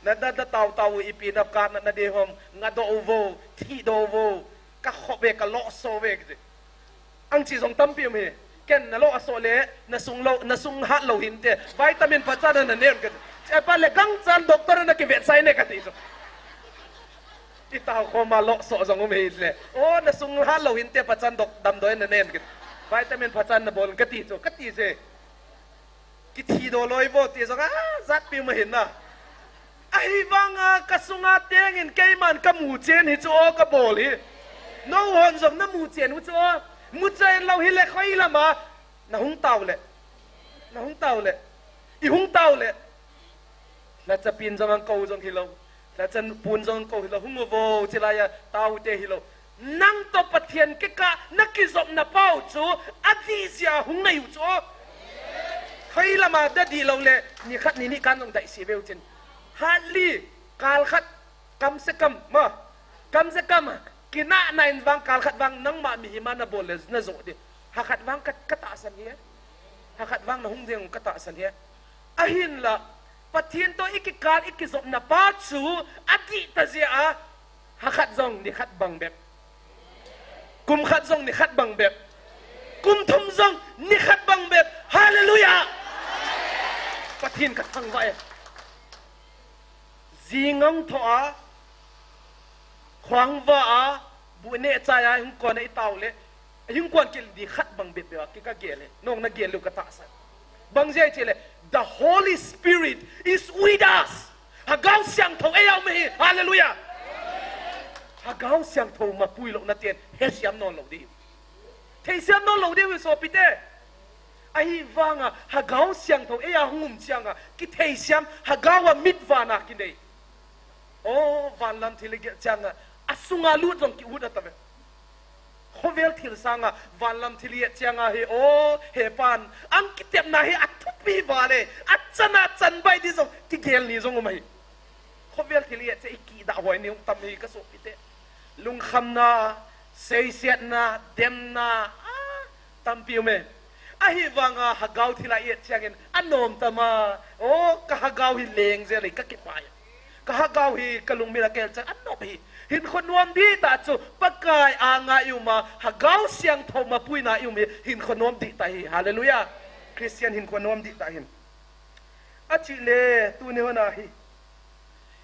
na tau ipi nap ka na de hom nga do vo thi do vo ka kho ve ka lo so ve ang chi jong tam pi me ken na lo aso le na sung hat lo hin te vitamin pachana na nen ka e pa le gang chan doctor na ki vet sai ne ka ti so itaw ko ma lo so jong me le o na sung hat lo hin te pachan dok dam do na nen ka vitamin pachan na bol ka ti so ka ti se ki thi do loi vo ti so zat pi ma hin na ai wanga kasunga tengin kaiman kamu chen hi cho ka bol hi no hon jom na mu chen hu cho mu chen lo hi le khoi lama na hung tau le i hung tau le la cha pin jong ang ko jong hi lo la chan pun jong ko hi lo hung vo chila ya tau te hi lo nang to pathian ke ka na ki zom na pau chu adi sia hung na yu cho khoi lama da di lo le ni khat ni kan jong dai si veu chen hali kal khat kam se kam kina nain wang kal khat wang nang ma mi himana boles na zo de ha khat wang kata san he ha khat wang na hung jeng kata san he ahin la pathin to ikikal ikizop na pa chu adi ta zia ha khat zong ni khat bang bep kum khat zong ni khat bang bep kum thum zong ni khat bang bep hallelujah pathin ka thang vai zingong thoa khoang va bu ne chaya hung kon ai taw le hung kon kil di khat bang bep ba ki ka gele nong na gelu ka ta san bang jai chele the Holy Spirit is with us hagaw siang tho ayaw me hallelujah hagaw siang tho ma pui lo na ten he siam non lo di thei siam non lo di wi so pite ai wanga hagaw siang tho ayaw hungum chianga ki thei siam hagawa mitwana ki nei o van lam thili ge changa asunga lu jong ki uda tabe khovel thil sanga van lam thili changa he o he pan ang kitep na he atupi vale achana chan bai di jong ki gel ni jong mai khovel thili che ki da hoi ni tam hi ka so pite lung khamna sei set na dem na tam piu me ahi wanga hagaw thila ye changin anom tama o ka hagaw hi leng je le ka ki pai kahagaw hi kalung miracle cha anop hi hin khonwam di ta chu pakai anga yuma hagaw siang thoma puina yumi hin khonwam di ta hi hallelujah christian hin khonwam di ta hin achile tu ne wana hi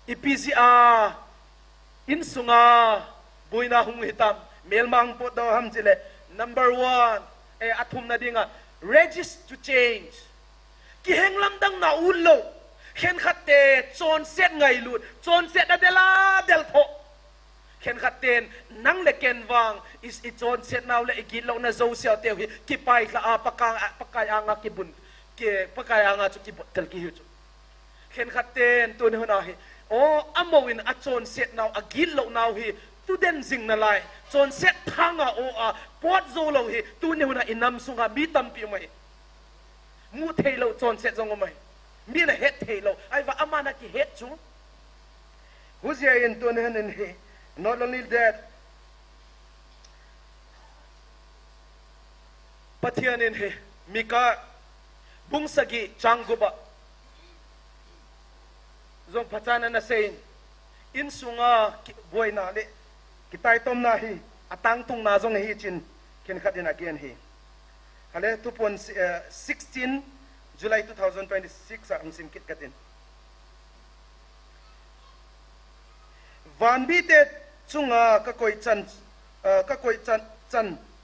ipizia in sunga buina hung hitam melmang po do ham chile number 1 athum na dinga resist to change ki henglam dang na ulo khen khatte chon set ngai lut chon set adela del tho khen khatten nang le ken wang is I chon set naw le igil lo na zo sia te hi ki pai la pakai anga ki bun ke pakai anga chu ki botel ki hu chu khen khatten tu ne hona hi o amowin a chon set naw agil lo naw hi tu den jing na lai chon set thanga o a pot zo lo hi tu ne hona inam sunga mi tam pi mai mu thei lo chon set zong mai mi na het thelo ai va amana ki het chu huzia in to ne hanen he not only that pathian in he mika bung sagi changuba zong phachana na sein in sunga boina le kitai tom na hi atang tung na zong hi chin ken khatin again hi hale 16 July 2026 ang sim kit katin van bi te chunga ka koi chan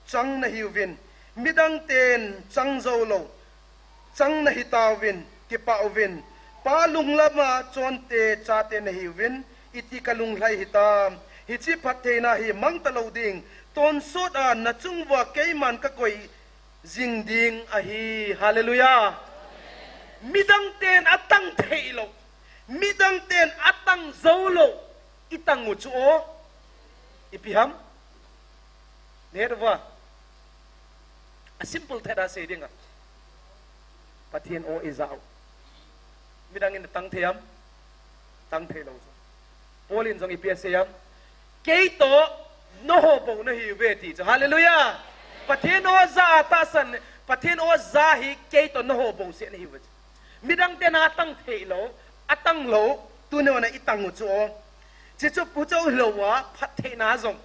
chang na hiwin midang ten chang zo lo chang na hitawin ki pauvin palung lama chonte chate na hiwin iti kalung lai hitam hichi phathe na hi mang talo ding ton soda na chungwa keiman ka koi jing ding a hi hallelujah midang ten atang theilo midang ten atang zolo itang uchu o ipiham nerva a simple thada say dinga pathian o izao midang in tang theam tang thelo polin jong ipiasayam keito no ho bo na hi veti hallelujah pathian o za atasan pathian o za hi keito no ho bo se na hi veti midang ten atang thelo atang lo tu no na itang uchu o chichu pucho lowa phathena jong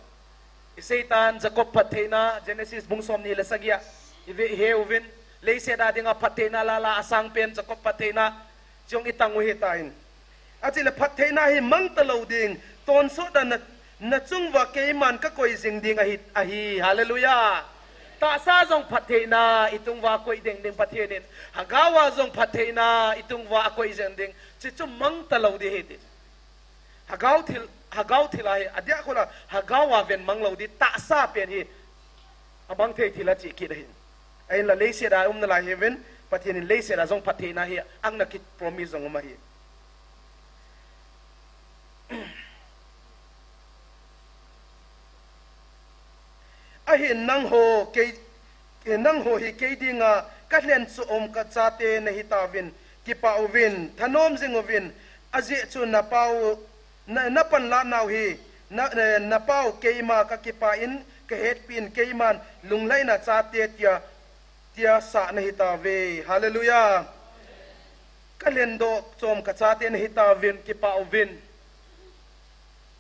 Satan Jacob phathena Genesis bungsom ni lasagya ive heuvin leise da dinga phathena lala asang pen Jacob phathena jong itangu hitain achile phathena hi mangtalo ding ton so da na chungwa keiman ka koi jing ding a hi hallelujah ta sa jong phathena itungwa koi ding ding phathenin hagawa jong phathena itungwa koi jing ding chichu mangtalo de he hagaw thila hi adia khola hagawa ven manglo di ta sa pen hi abang the thila chi ki dahin ai la leise da na la heaven pathin leise da jong pathina hi ang na kit promise jong ma hi a hi nang ho hi ke dinga ka hlen chu ka chate na hi tawin ki pauvin thanom jingovin aje chu na pau na pan la naw hi na pau keima ka kipa in ka het pin keiman lunglai na cha te tia sa na hita ve hallelujah kalendo chom ka cha te na hita vin kipa ovin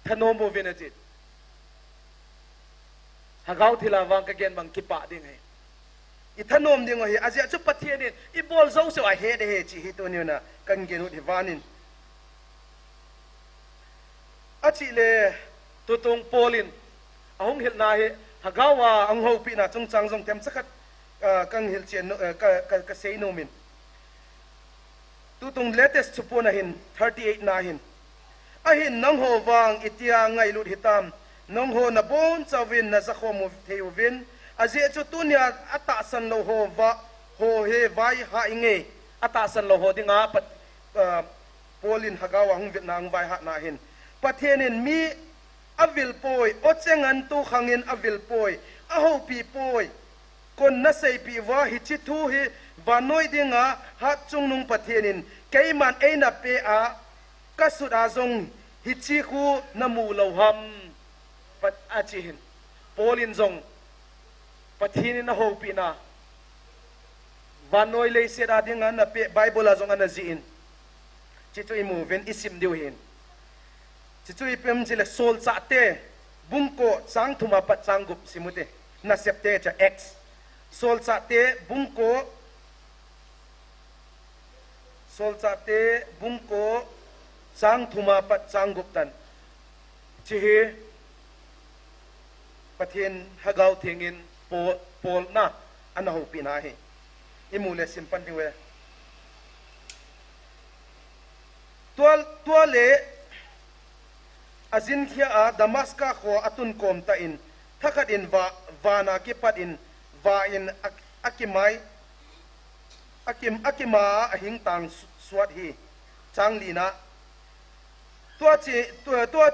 thanom ovin ajit hagaw thila wang ka gen bang kipa ding hai I thanom ding hi azia chu pathian I bol zo so a he de he chi hi to ni na kan gen ut hiwanin achi le tutung polin ahong hil na he hagawa ang ho pi na chung chang jong tem sakhat kang hil chen ka sei no min tutung latest chupo na hin 38 na hin a hin nang ho wang itia ngai lut hitam nang ho na bon chawin na zakhomu theuvin aje chu tunia ata san lo ho wa ho he vai ha inge ata san lo ho dinga pat polin hagawa hong vietnam vai ha na hin pathianin mi avil poi ochengan tu khangin avil poi aho pi poi kon na sei pi wa hi chi thu hi vanoi dinga ha chungnung pathianin keiman eina pe a kasut azong hi chi khu namu lo ham pat achihin polin zong pathianin na ho pi na vanoi le se da dinga na pe bible azong ana ziin chi tu imuven isim diu hin chui pem jile sol cha te bungko chang thuma pat changup simute na septe cha x sol cha te bungko chang thuma pat changup tan chihi pathin hagaw thengin pol na anahu pina hi imule simpan diwe tuale azin khia a damaska kho atun kom ta in thakat in vana ki pat in va in akima ahing tang swat hi changlina tua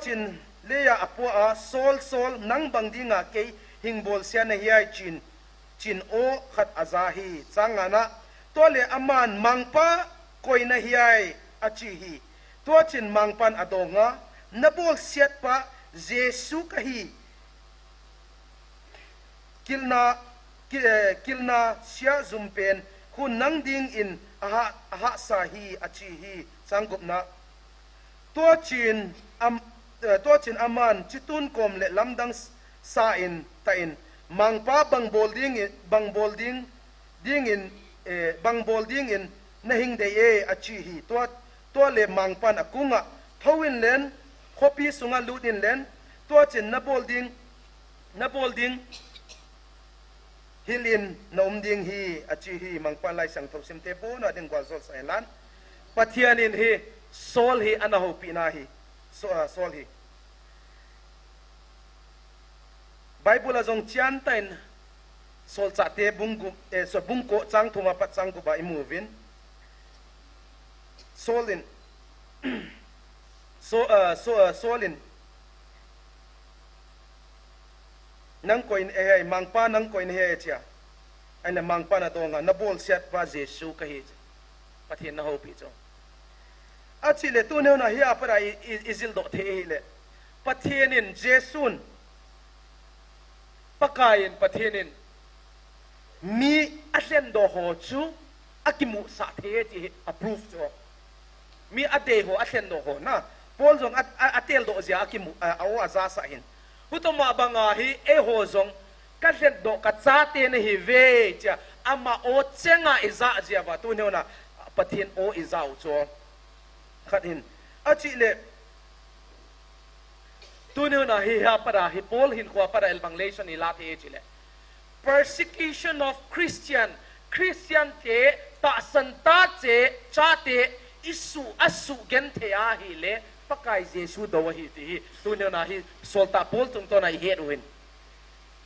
chin leya apo a sol nang bangdinga ke hingbol sian hi chin o khat azahi changana tole aman mangpa koina hi achi hi tua chin mangpan adonga nabol siat pa Jesu kahi kilna sia zumpen hun nang ding in aha sa hi achi hi sanggup na tua chin aman chitun kom le lamdang sa in ta in mangpa bang bolding in na hing de e achi hi tua le mangpan akunga thawin len khopi sunga ludin len tua chin na bolding hilin na umding hi achi hi mangpan lai sang tho sim te bo na ding gwal sai lan pathianin hi sol hi anaho pina hi sol hi Bible azong chian tain sol cha te bunggu so bungko chang thuma pat chang ku ba imovin solin solin nang koin e mangpa nang koin he chia ana mangpa na donga na bol set pa jesu ka hi pathian na ho pi cho achile tu ne na hi apara izil do the le pathianin jesun pakayin pathianin mi aslen do ho chu akimu sa the chi approve cho mi ade ho aslen do ho na pol jong atel do zia akimu aw aza sa hin hutoma banga hi e ho jong ka hlen do ka cha te ne hi ve cha ama o chenga iza zia ba tu ne na pathian o izau cho khatin achile tu na hi ha para hi pol hin ko para evangelization ilate chile persecution of Christian te ta santa che cha te isu asu gen the a hi le pakai jesu do hi ti tu na hi solta pol tung to na hi ruin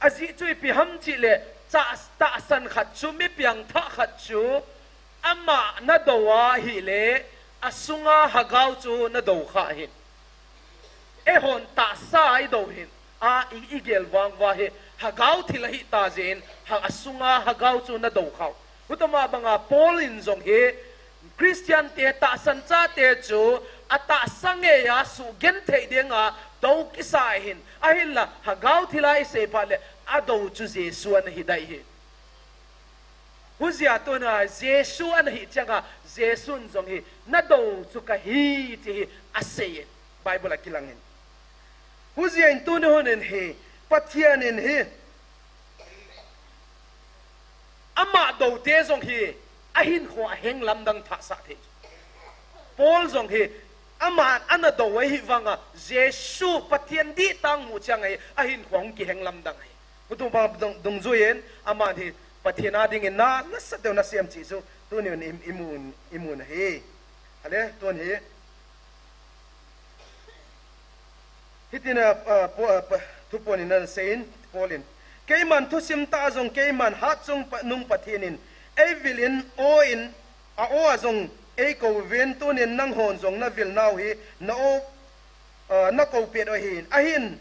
azi chui pi ham chile cha ta san khat chu mi piang tha khat chu ama na do wa hi le asunga hagau chu na do kha hin e hon ta sai do hin a igel wang wa he hagau thilahi ta zen ha asunga hagau chu na do khaw utama banga polin jong he Christian te ta san cha te chu ata sange ya su gen thei denga do kisai hin a hin la hagau thilai se pale a do chu jesu an hidai he huzia to na jesu an hi changa jesun jong he na do chu ka hi ti aseye bible akilangin huzia in tu ne honen he pathian in he ama do te jong he a hin kho a heng lamdang tha sa the pol jong he ama ana do wai hi wanga jesu pathian di tang mu chang ai a hin khong ki heng lamdang ai utu ba dong zoyen ama thi pathiana ding in na sa de na siam chi su tu ni imun he ale ton he hitina tupon in sein polin keiman thusim ta jong keiman hat chung nung pathianin evilin o in a o azong e ko ven tunin nang hon jong na vil nau hi na o na ko pet o hin a hin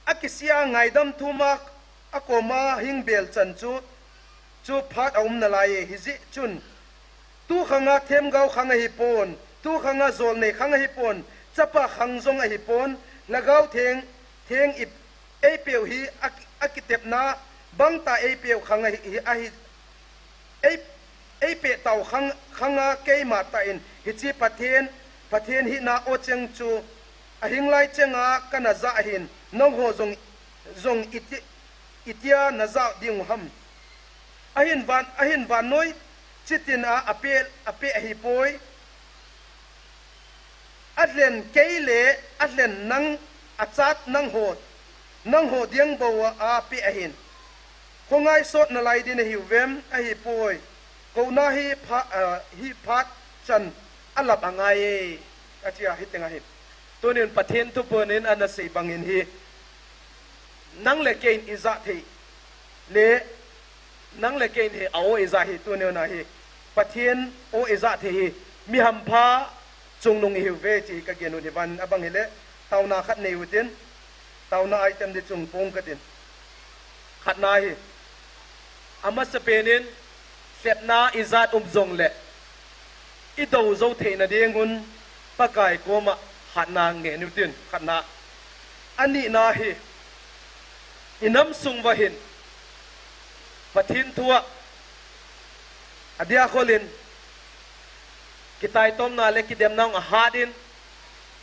akisia ngaidam thuma akoma hingbel chan chu phat aum na lai hi ji chun tu khanga them gau khanga hi pon tu khanga zol nei khanga hi pon chapa khang jong a hi pon lagau theng ip e peu hi akitep na bang ta e peu khanga hi a hi e pe tau khanga ke ma ta in hi chi pathen hi na o cheng chu a hinglai chenga kana za hin nong ho zong itia na za ding ham ahin van noi chitin a ape hi poi adlen keile adlen nang achat nang ho diang bo a pe ahin khongai sot na lai din hi vem a hi poi ko na hi phat chan alap angai achia hitenga hi tonin pathen tu ponin ana sei bangin hi nang le kein iza the le nang le kein he aw iza hi tu na hi pathen o iza the hi mi ham pha chung nung hi ve chi ka genu ni ban abang hele tauna khat nei utin tauna item de chung pong katin khat na hi ama sepenin sepna izat zong le i do zo the na dengun pakai koma khat na nge nutin khat na ani na hi inam sung wa hin pathin thua Adia Kolin kita itom na le kidem nang hadin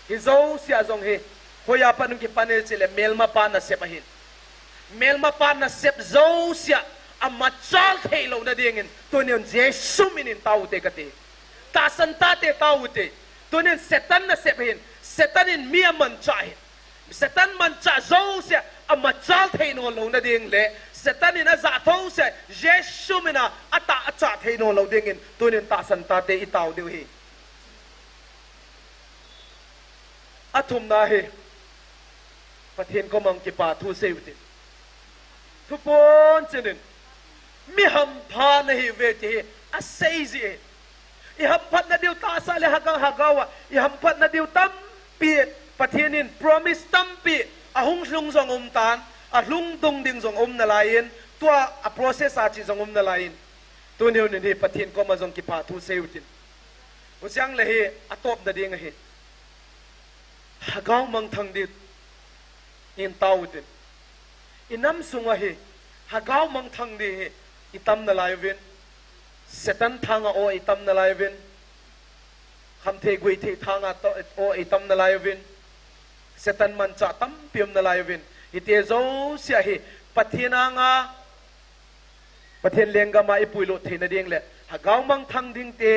hizo si azong he hoya panung ki panel sile melma pa na sepahin melma pa na sep zo sia amma chal thelo na dingin tunin jesu minin taute kate ta santate taute tunin setan na sepahin setanin miaman chahin setan man cha zo sia amma chal thelo lo na ding le setanin aza thau sia jesu mina ata acha thelo lo dingin tunin ta santate itaw deu hi athum na he pathen ko mang ki pa thu seute thu pon chinin mi ham pha na hi ve ti a sei ji I ham phat na diu ta sa le hagawa I ham phat na diu tam pi pathenin promise tam pi a hung hlung zong tan a hlung tung ding zong na lain tua a process a chi zong na lain tu neu ni pathen ko ma zong ki pa thu seutin usiang le hi atop na ding hi hagaw mang thang dit in tautin inam sunga hi hagaw mang thang di hi itam na laivin setan thanga o itam na laivin kham the gui the thanga to o itam na laivin setan man cha tam piam na laivin ite zo sia hi pathina nga pathen lenga ma ipuilo thina ding le hagaw mang thang ding te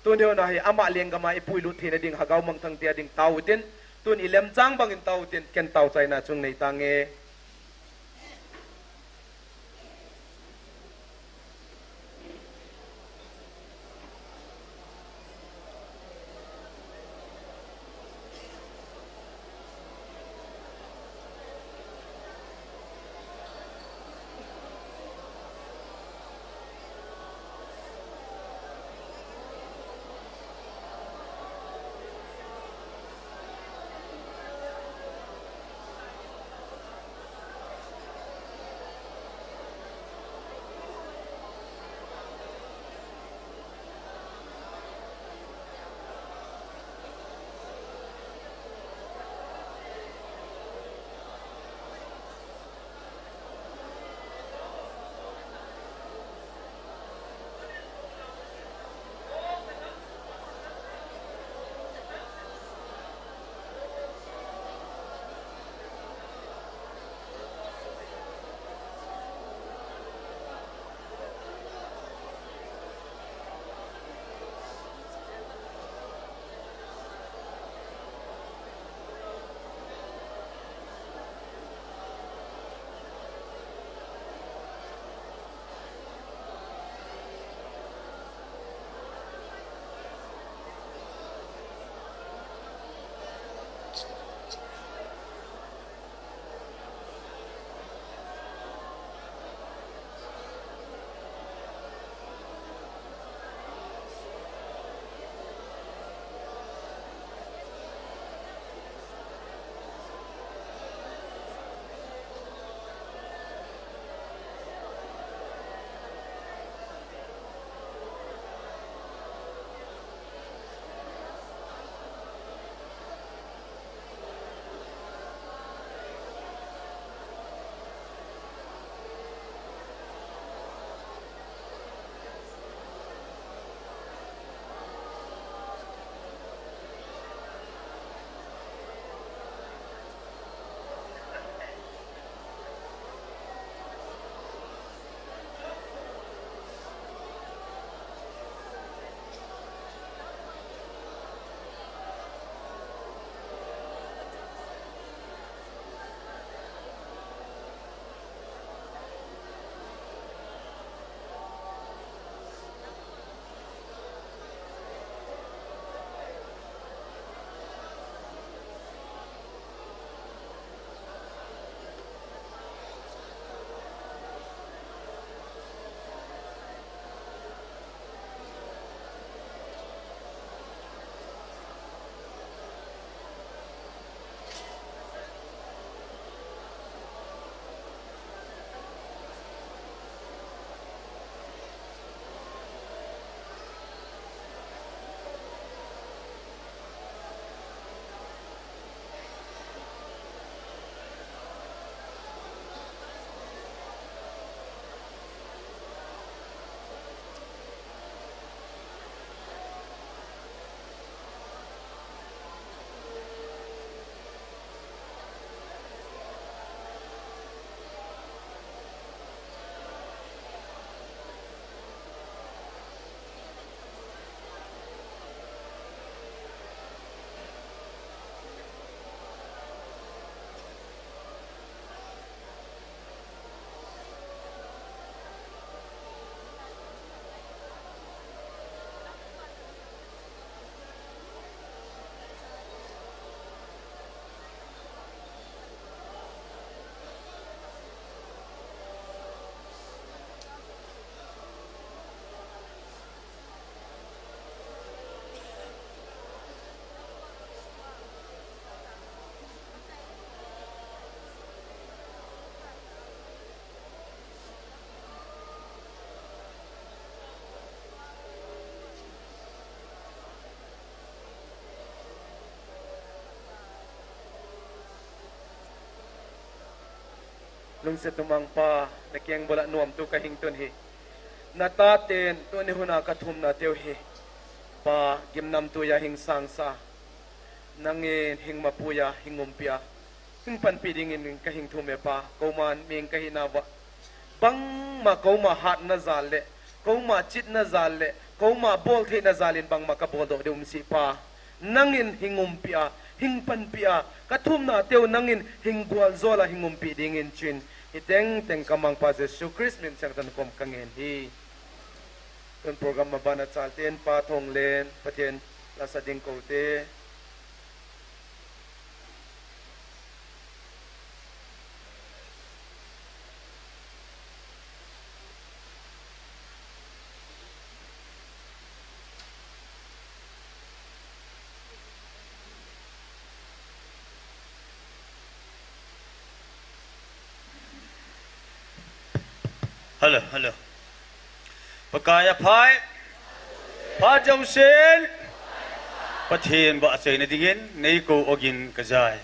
tu neu na hi ama lenga ma ipuilo thina ding hagaw mang thang te ding tautin tun ilem chang bangin tautin ken tau chaina chung nei tange lung se tumang pa na keng bola nuam tu ka hing tun hi na ta ten tu ni huna ka thum na teu hi pa gimnam tu ya hing sang sa nangin hing mapuya hingumpia hing pan pidingin ka hing thume pa koman ming ka hinawa bang ma koma hat na zalle koma chit na zalle koma bol the na zalin bang makabodo de si pa nangin hingumpia hing pan pia kathum na teu nangin hing gwal zola hingumpi dingin chin iteng teng kamang pa Jesu Christ min sang tan kom kangen hi ton program mabana chalten pa thong len patien la sa ding ko te Hello, hello. Pakaya phai, pha jong sen, pathian ba sei na digin, nei ko ogin kazai.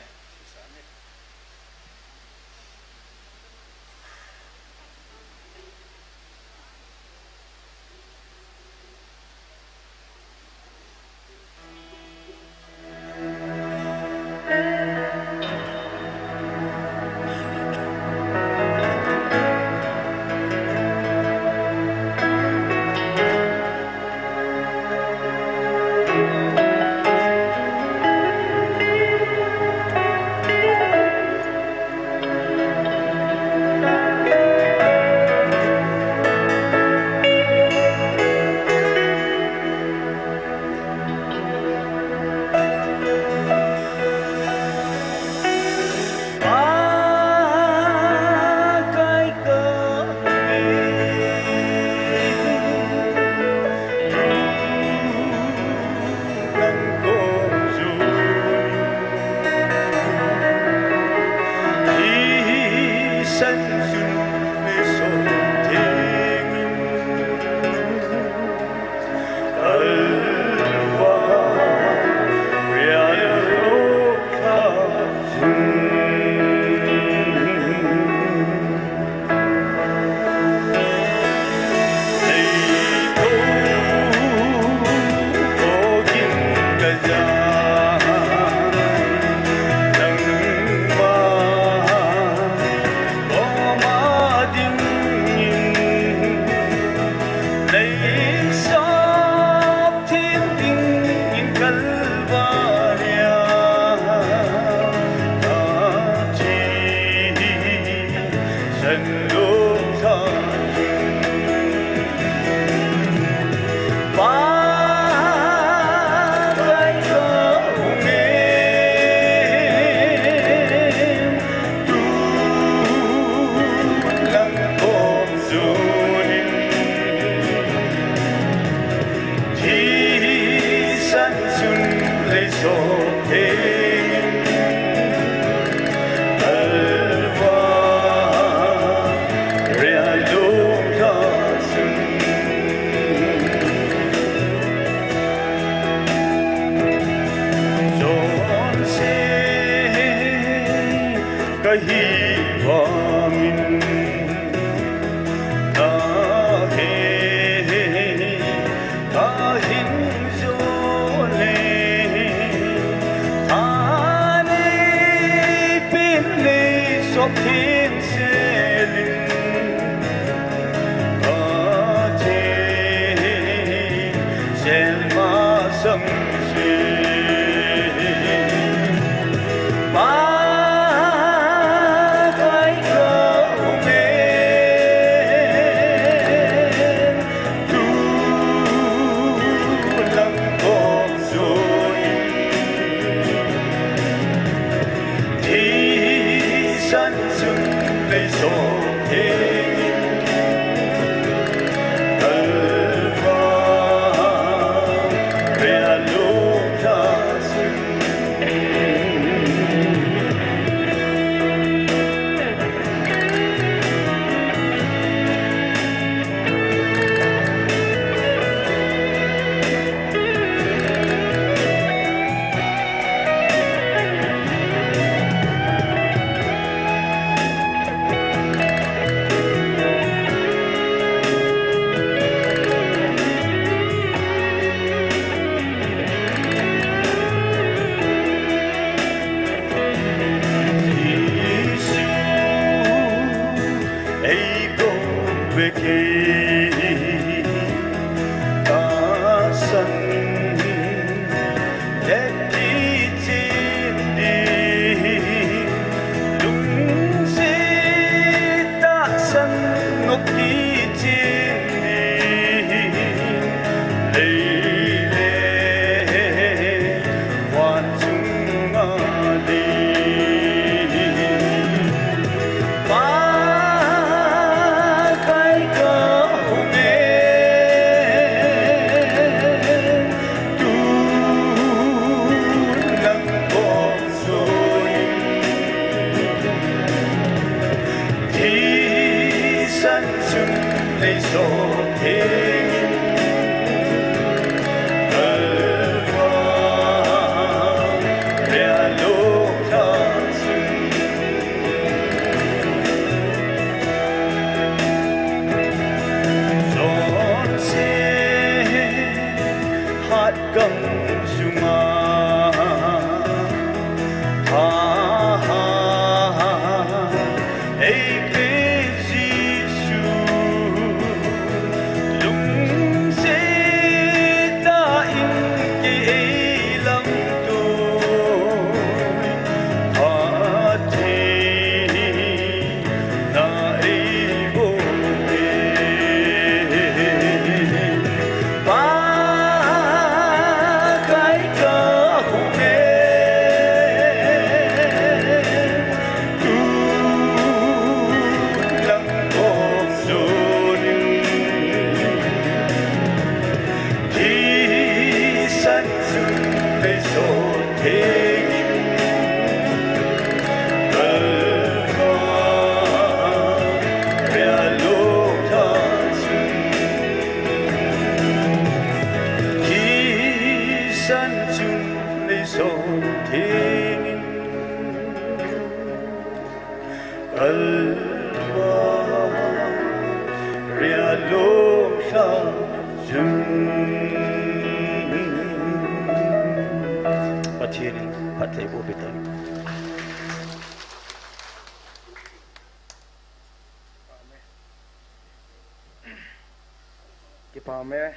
Kipame,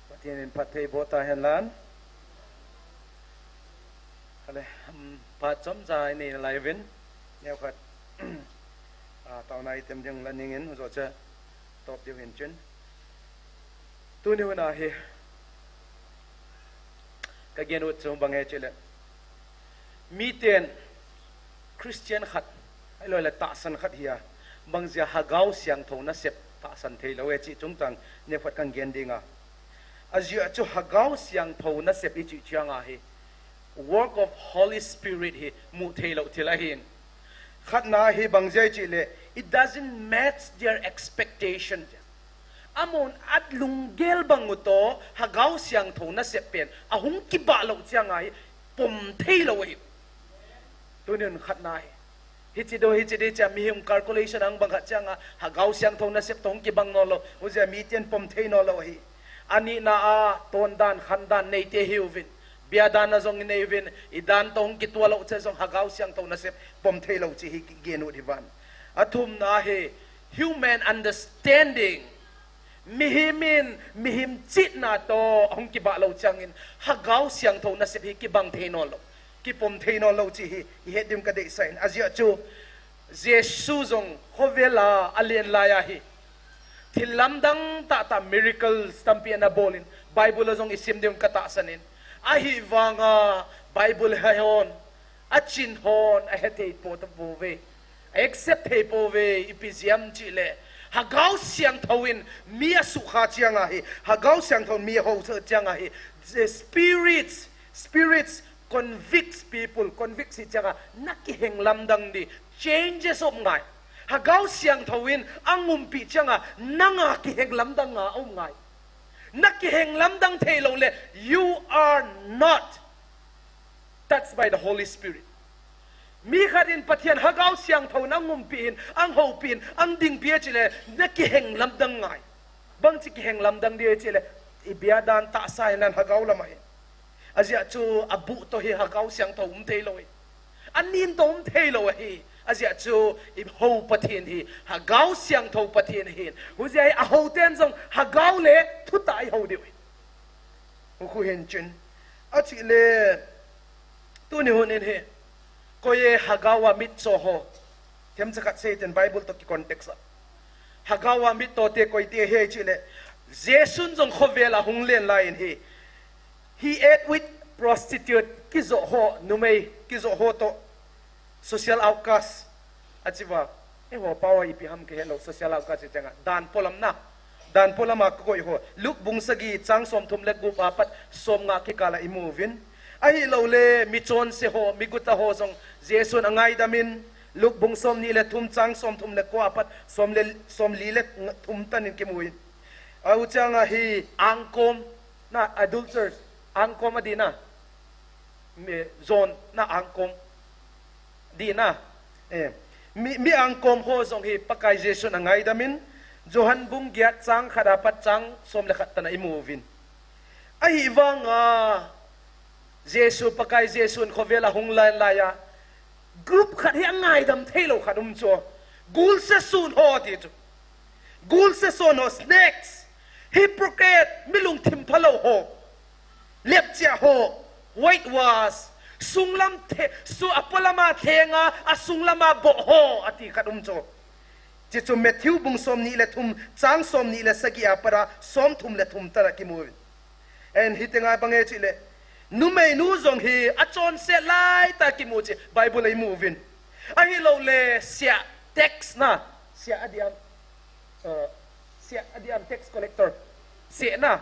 patinin patay bota henlan. Kale, patsom sa ini livein, neo kat, tauna item yang laningin, usocha top dia hinchen. Tu ni wana he, kagian ut so bangai cile. Miten Christian khat, alo la tasan khat hiya, bang zia hagau siang thau na sep. San thei lo chi chung tang ne phat kang gen dinga azia chu hagau siang tho na sep chi chianga hi work of Holy Spirit hi mu thei lo thila hin khat na hi bang jai chi le it doesn't match their expectation amon at lungel bang uto hagau siang tho na sep pen ahung ki ba lo chianga hi pom thei lo hi tunin khat na hi Hichido cha mihim calculation ang bangka changa hagaw siyang thong na sep thong ki bang nolo uzya mitian pom thei nolo hi ani na a tondan khandan nei te hiuvin biadan na zong neivin idan tong ki twalo cha zong hagaw siyang thong na sep pom thei lo chi hi genu divan athum na he human understanding mihim chit na to hong ki ba lo changin hagaw siyang thong na sep hi ki bang thei nolo kipom theino lo chi hi hedim ka dei sain azia chu jesu zong hovela alien laya hi thilamdang ta miracles tampi na bolin bible zong isim dim ka ta sanin ahi wanga bible hayon achin hon a hete po to bove except he bove ipisiam chile hagaw siang thawin mia sukha chianga hi hagaw siang thon mia ho chianga hi the spirits convicts people, convicts si chaka nakiheng lamdang di changes of ngai hagaw siang thawin ang umpi changa nanga kiheng lamdang nga ngai nakiheng lamdang thelo le you are not touched by the Holy Spirit mi kharin pathian hagaw siang thaw nang umpiin ang hopin ang ding pia chile nakiheng lamdang ngai bang chi kiheng lamdang di chile ibiadan ta sainan hagaw lamai azia chu abu to hi hagaw siang to thei lo hi anin to thei lo hi azia chu I ho pathin hi hagaw siang to pathin hi huzai a ho ten zong hagaw le thu tai ho di khu hen chen a chi le tu ni honen he ko ye hagawa mit so ho them chakat say ten bible to ki context hagawa mit to te koi te he chi le jesun zong khovela hung len lain hi he ate with prostitute kizo ho numei kizo ho to social outcast achiwa e ho pawa ipiham ke hello social outcast changa dan polam na dan polama ko ho luk bungsagi chang som thum le gu papat som nga ki kala imovin ai lo le mi chon se ho mi guta ho song jesun angai damin luk bung som ni le thum chang som thum le ko apat som li le thum tan in kemui au chang a hi angkom na adulterers angkom adina me zone na angkom dina mi angkom ho zong hi pakai jesu na ngai damin johan bung giat chang khada pat chang som le khat tana imovin a hi wanga jesu pakai jesu khovela hungla laya group khat hi angai dam thelo khatum cho gul se sun ho ti chu gul se son ho snakes hypocrite milung thim phalo ho lepcha ho whitewash sunglam the su apolama thenga asunglama bo ho ati khatum cho che chu Matthew bung som ni le thum chang som ni le sagi apara som thum le thum tara ki mu and hitenga bange chi le nu mei nu zong hi achon se lai ta ki mu chi bible ai movin a hi lo le sia text na sia adiam tax collector sia na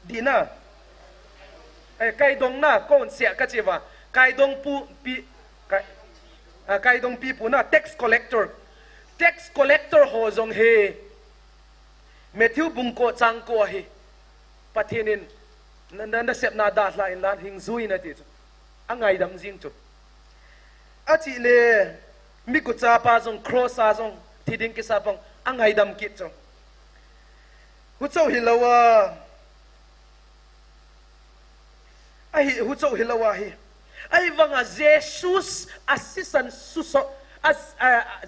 dina kai dong na kon sia ka chiwa kai dong pu pi kai dong pi pu na tax collector ho zong he Matthew bung ko chang ko hi pathinin na sep na da la in lan hing zui na ti angai dam jing chu a chi le mi ku cha pa zong cross a zong thiding ki sa pang angai dam ki chu hu chau hi lawa ai hu chau hi lawa hi ai wanga Jesus assistant suso as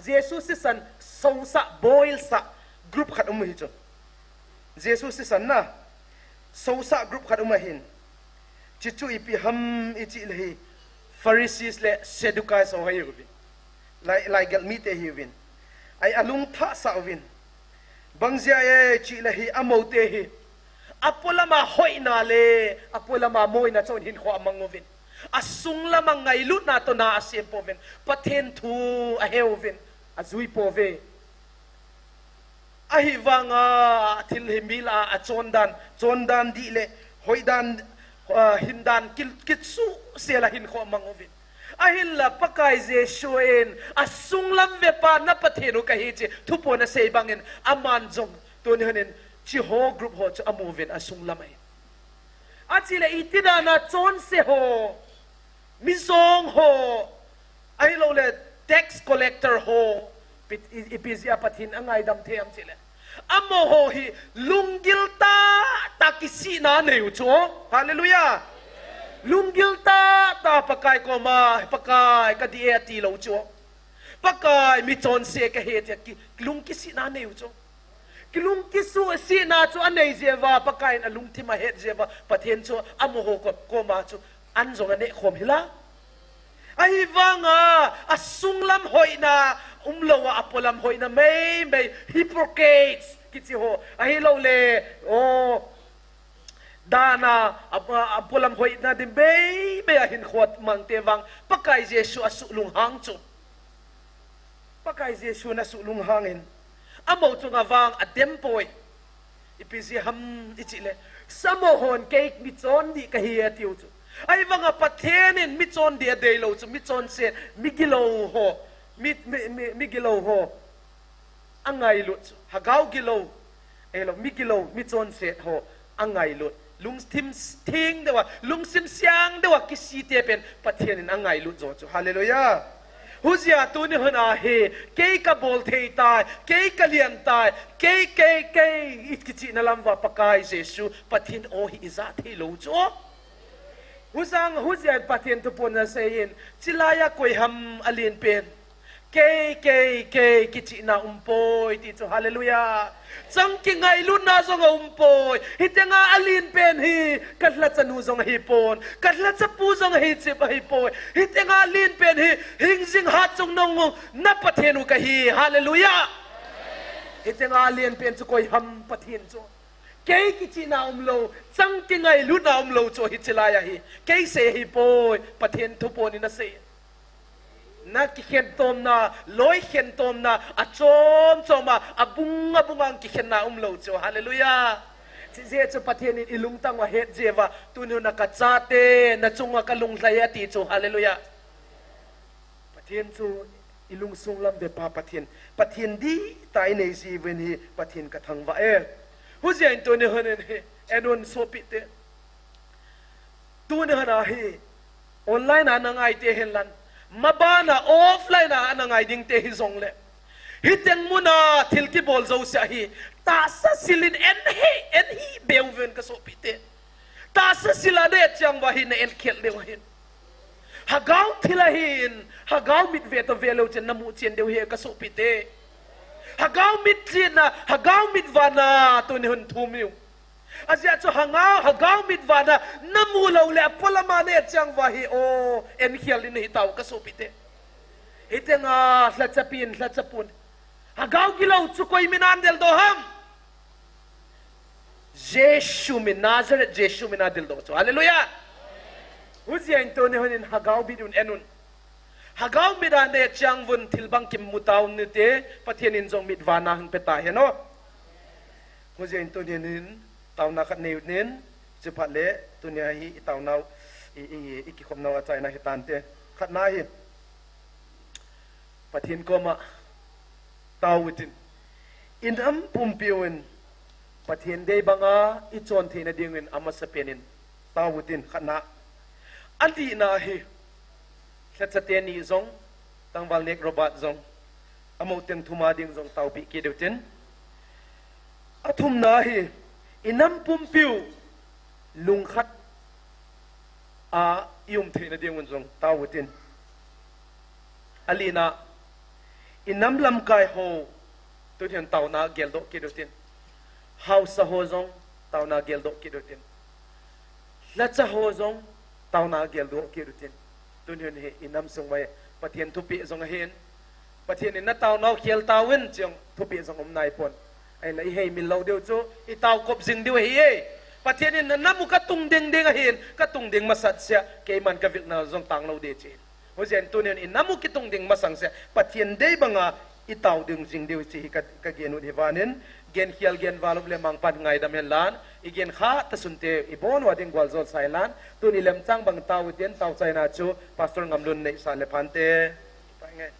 Jesus sisan sausa boil sa group khat hi chu Jesus sisan na sausa group khat hin chichu ipi ham ichi lehi Pharisees le Sadducees so hai rovin lai gal mi te hi vin ai alung tha sa vin bangzia e chi lehi amote hi apolama hoina le apolama moina chon hin kho amangovin asung lama ngai lut na to na asem povin pathen thu a heovin azui pove ahi wanga thil himila a chondan di le hoidan hindan kitsu sela hin kho mangovin ahin la pakai je shoen asung lam ve pa na pathenu ka hi che thupo na sei bangin aman jong to ni hanin chi ho group ho cha amovin asung lam ai achile itidana chon se ho mizong ho ai lo le tax collector ho ipizia pathin angai dam them chile amo ho hi lunggil ta kisi na neu cho hallelujah lunggil ta pakai ko ma pakai ka di ati lo cho pakai mi chon se ka he ki lung kisi na neu cho kilung kisu si na cho anei jewa pakai na lung thima he jewa pathen cho amo ho ko ma cho an zong ane khom hila ai wanga asunglam hoina umlowa apolam hoina mei hypocrites kichi ho ai lo le o dana apolam hoina din be a hin khot mang te wang pakai jesu asulung hang chu pakai jesu na sulung hangin amo chunga wang adem poi ipisi ham ichile samohon cake mi chon di ka hi atiu chu ai wanga pathenin mi chon dia dei lo chu mi chon se migilo ho migilo ho angai lu chu hagau gilo elo migilo mi chon se ho angai lu lung tim thing dewa lung sim siang dewa kisi te pen pathenin angai lu chu hallelujah huzia tu ni hana he ke ka bol thei tai ke ka lian tai ke itkichi na lamwa pakai jesu pathin o hi iza thei lo chu huzia pathin tu pon sayin chilaya koi ham alien pen ke kichi na umpoi ti chu hallelujah chang ki ngai lu na zong umpoi hitenga alin pen hi katla chanu zong hi pon katla chapu zong hi chip hi poi hitenga alin pen hi hingjing ha chung nong na pathenu ka hi hallelujah hitenga alin pen chu koi ham pathin chu ke kichi na umlo chang ki ngai lu na umlo chu hi chilaya hi ke se hi poi pathen thu pon na se na ki khen tom na loi khen tom na a chom ma abungang ki khen na umlo cho hallelujah je cho pathen in ilung tang wa het jewa tunu na ka chate na chunga ka lung hlaya ti cho hallelujah pathen chu ilung sung lam be pa pathian di tai nei si ven hi pathian ka thang wa e hu je to ne hanen he enon so pi te tu ne hana hi online anangai te henlan mabana offline anangai ding te hi zong le hiteng muna thilki bol zo sa hi ta sa silin en hi beuven ka so pi te ta sa sila de chang wa hi na en khel de wa hin hagaw thilahin hagaw mit ve to velo chen namu chen de he ka so pi te hagaw mit chin na hagaw mit vana to ni hun thumiu azia cho hagaw mit vana namu lo le polama ne chang wa hi o en khel ni taw ka so pi te hitenga hlatchapun hagaw gilaw chu koi minan del do ham Jeshu min Nazareth Jeshu min adil do chu hallelujah Huzia into ne honin hagaw bidun enun hagaw midane chang vun thilbang kim mutaw nite pathian in jong midwana hang peta heno Huzia into ne nin tauna khat ne nin chipale tunia hi taunau i ki khomna wa chaina hitante khat na hi pathian koma tawutin in pumpiwen pathian dei banga i chon thina dingin amasapenin tawutin khana anti na hi khatsaten ni zong tangwal nek robat zong amoten thuma ding zong tawpi ki deutin athum na hi inam pumpiu lungkhat a yum thina dingin zong tawutin alina inam lam kai ho tu thian tauna geldo ki deutin house ho zong tauna geldo ki deutin latsa ho zong tauna geldo ki deutin tu thian he inam sungwai pathian thupi zong hen pathian in na tauna khel tawin chong thupi zong nai pon ai lai hei min lo deu chu i taw kop jing deu hi e pathian in na mu ka tung ding ding hen ka tung ding masat sia ke man ka vik na zong tang lo de che ho jen tu nen in namu ki tung ding masang sia pathian dei banga i taw ding jing deu chi ka genu devanen gen khial gen walum le mang pan ngai dam hen lan igen kha ta sunte i bon wa ding gwal zol sailan tu ni lem chang bang taw ten taw chaina chu pastor ngamlun nei sa le phante pa ngai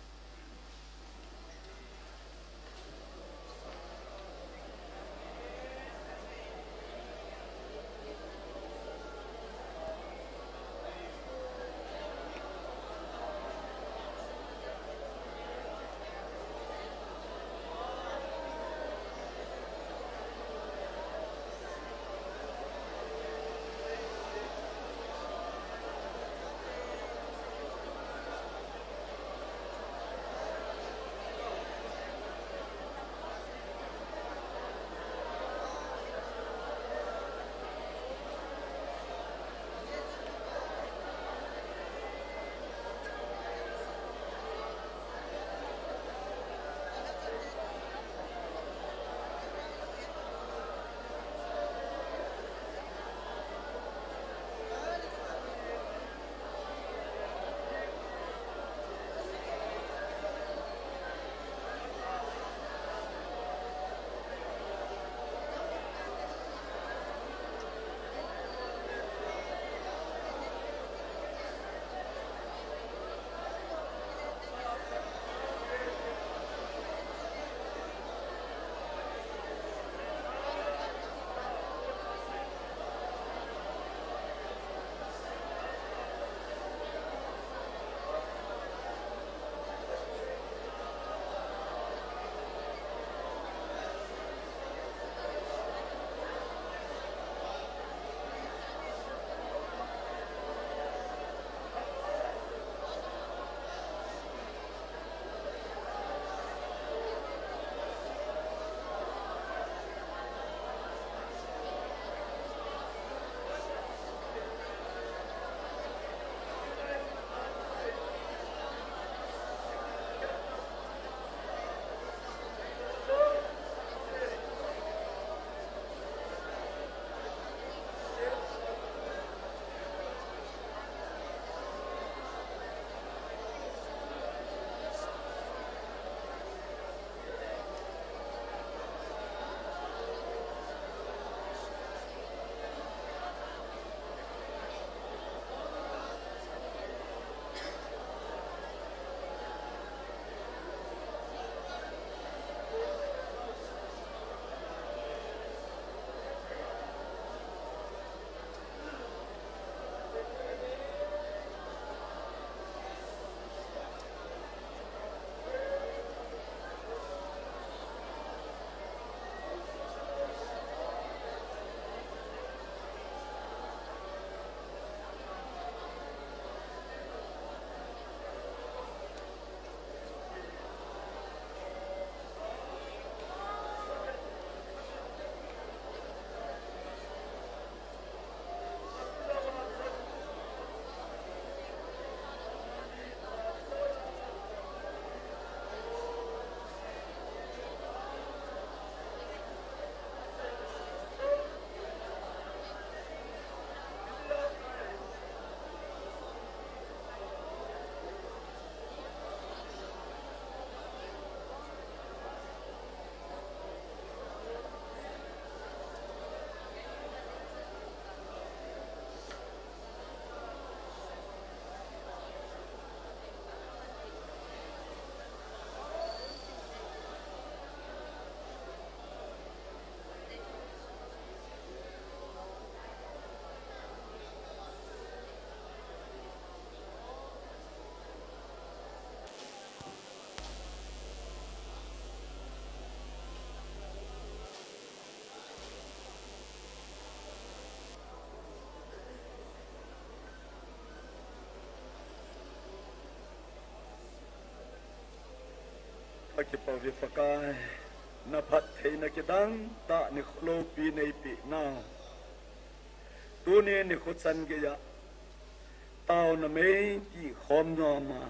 ki pa vi fakai na phat thei na ki dang ta ni khlo pi nei pi na tu ni khutsan ge ya Taona Mei Tikhomna ma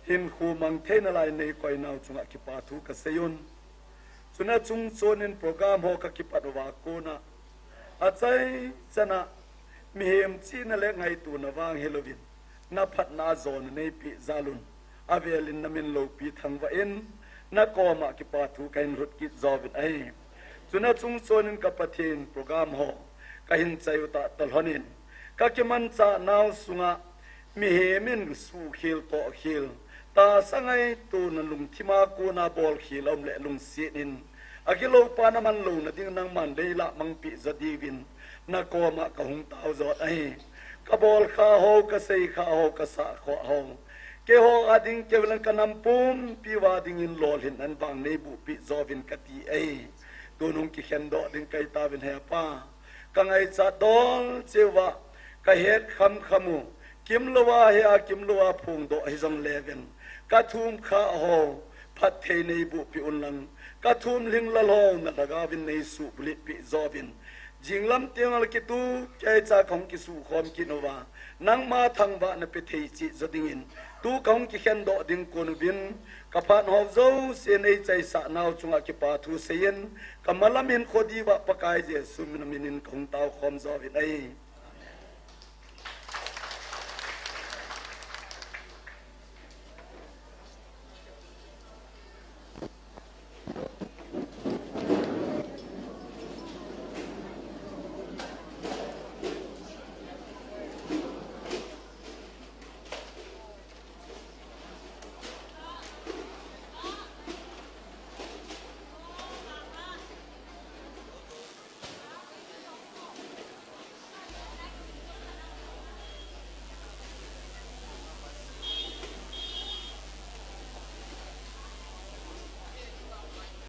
hin khu mang the na lai nei koi nau chunga ki pa thu ka seyun chuna chung chonin program ho ka ki pa wa ko na achai chana mi hem chi na le ngai tu na wang Halloween na phat na zon nei pi zalun avelin na min lo pi thang wa en na ko ma ki pa thu kain rut ki zovin ai chuna chung chonin ka pathin program ho ka hin chayu ta talhonin ka ki man cha naw sunga mi hemin su khil to khil ta sangai tu na lung thima ko na bol khil om le lung sinin akilo pa na man lo na ding nang man dei la mang pi zadivin na ko ma ka hung tau zot ai ka bol kha ho ka sei kha ho ka sa kho ho ke ho ading ke lang kanam pum pi wa ding in lol hin an bang nei bu pi zovin ka ti ai tu nung ki khen do ding kai ta vin he pa ka ngai cha dol chewa ka het kham khamu kim lowa he a kim lowa phung do hi jong leven ka thum kha ho phat thei nei bu pi un lang ka thum ling la lo na daga vin nei su bli pi zovin jinglam tiangal ki tu kai cha khong ki su khom ki nova nang ma thang ba na pe thei chi zodingin tu khong ki khen do ding kon bin ka phan ho zo se nei chai sa naw chunga ki pa thu seyen kamalamin khodi wa pakai je sumna minin khong taw khom zovin ai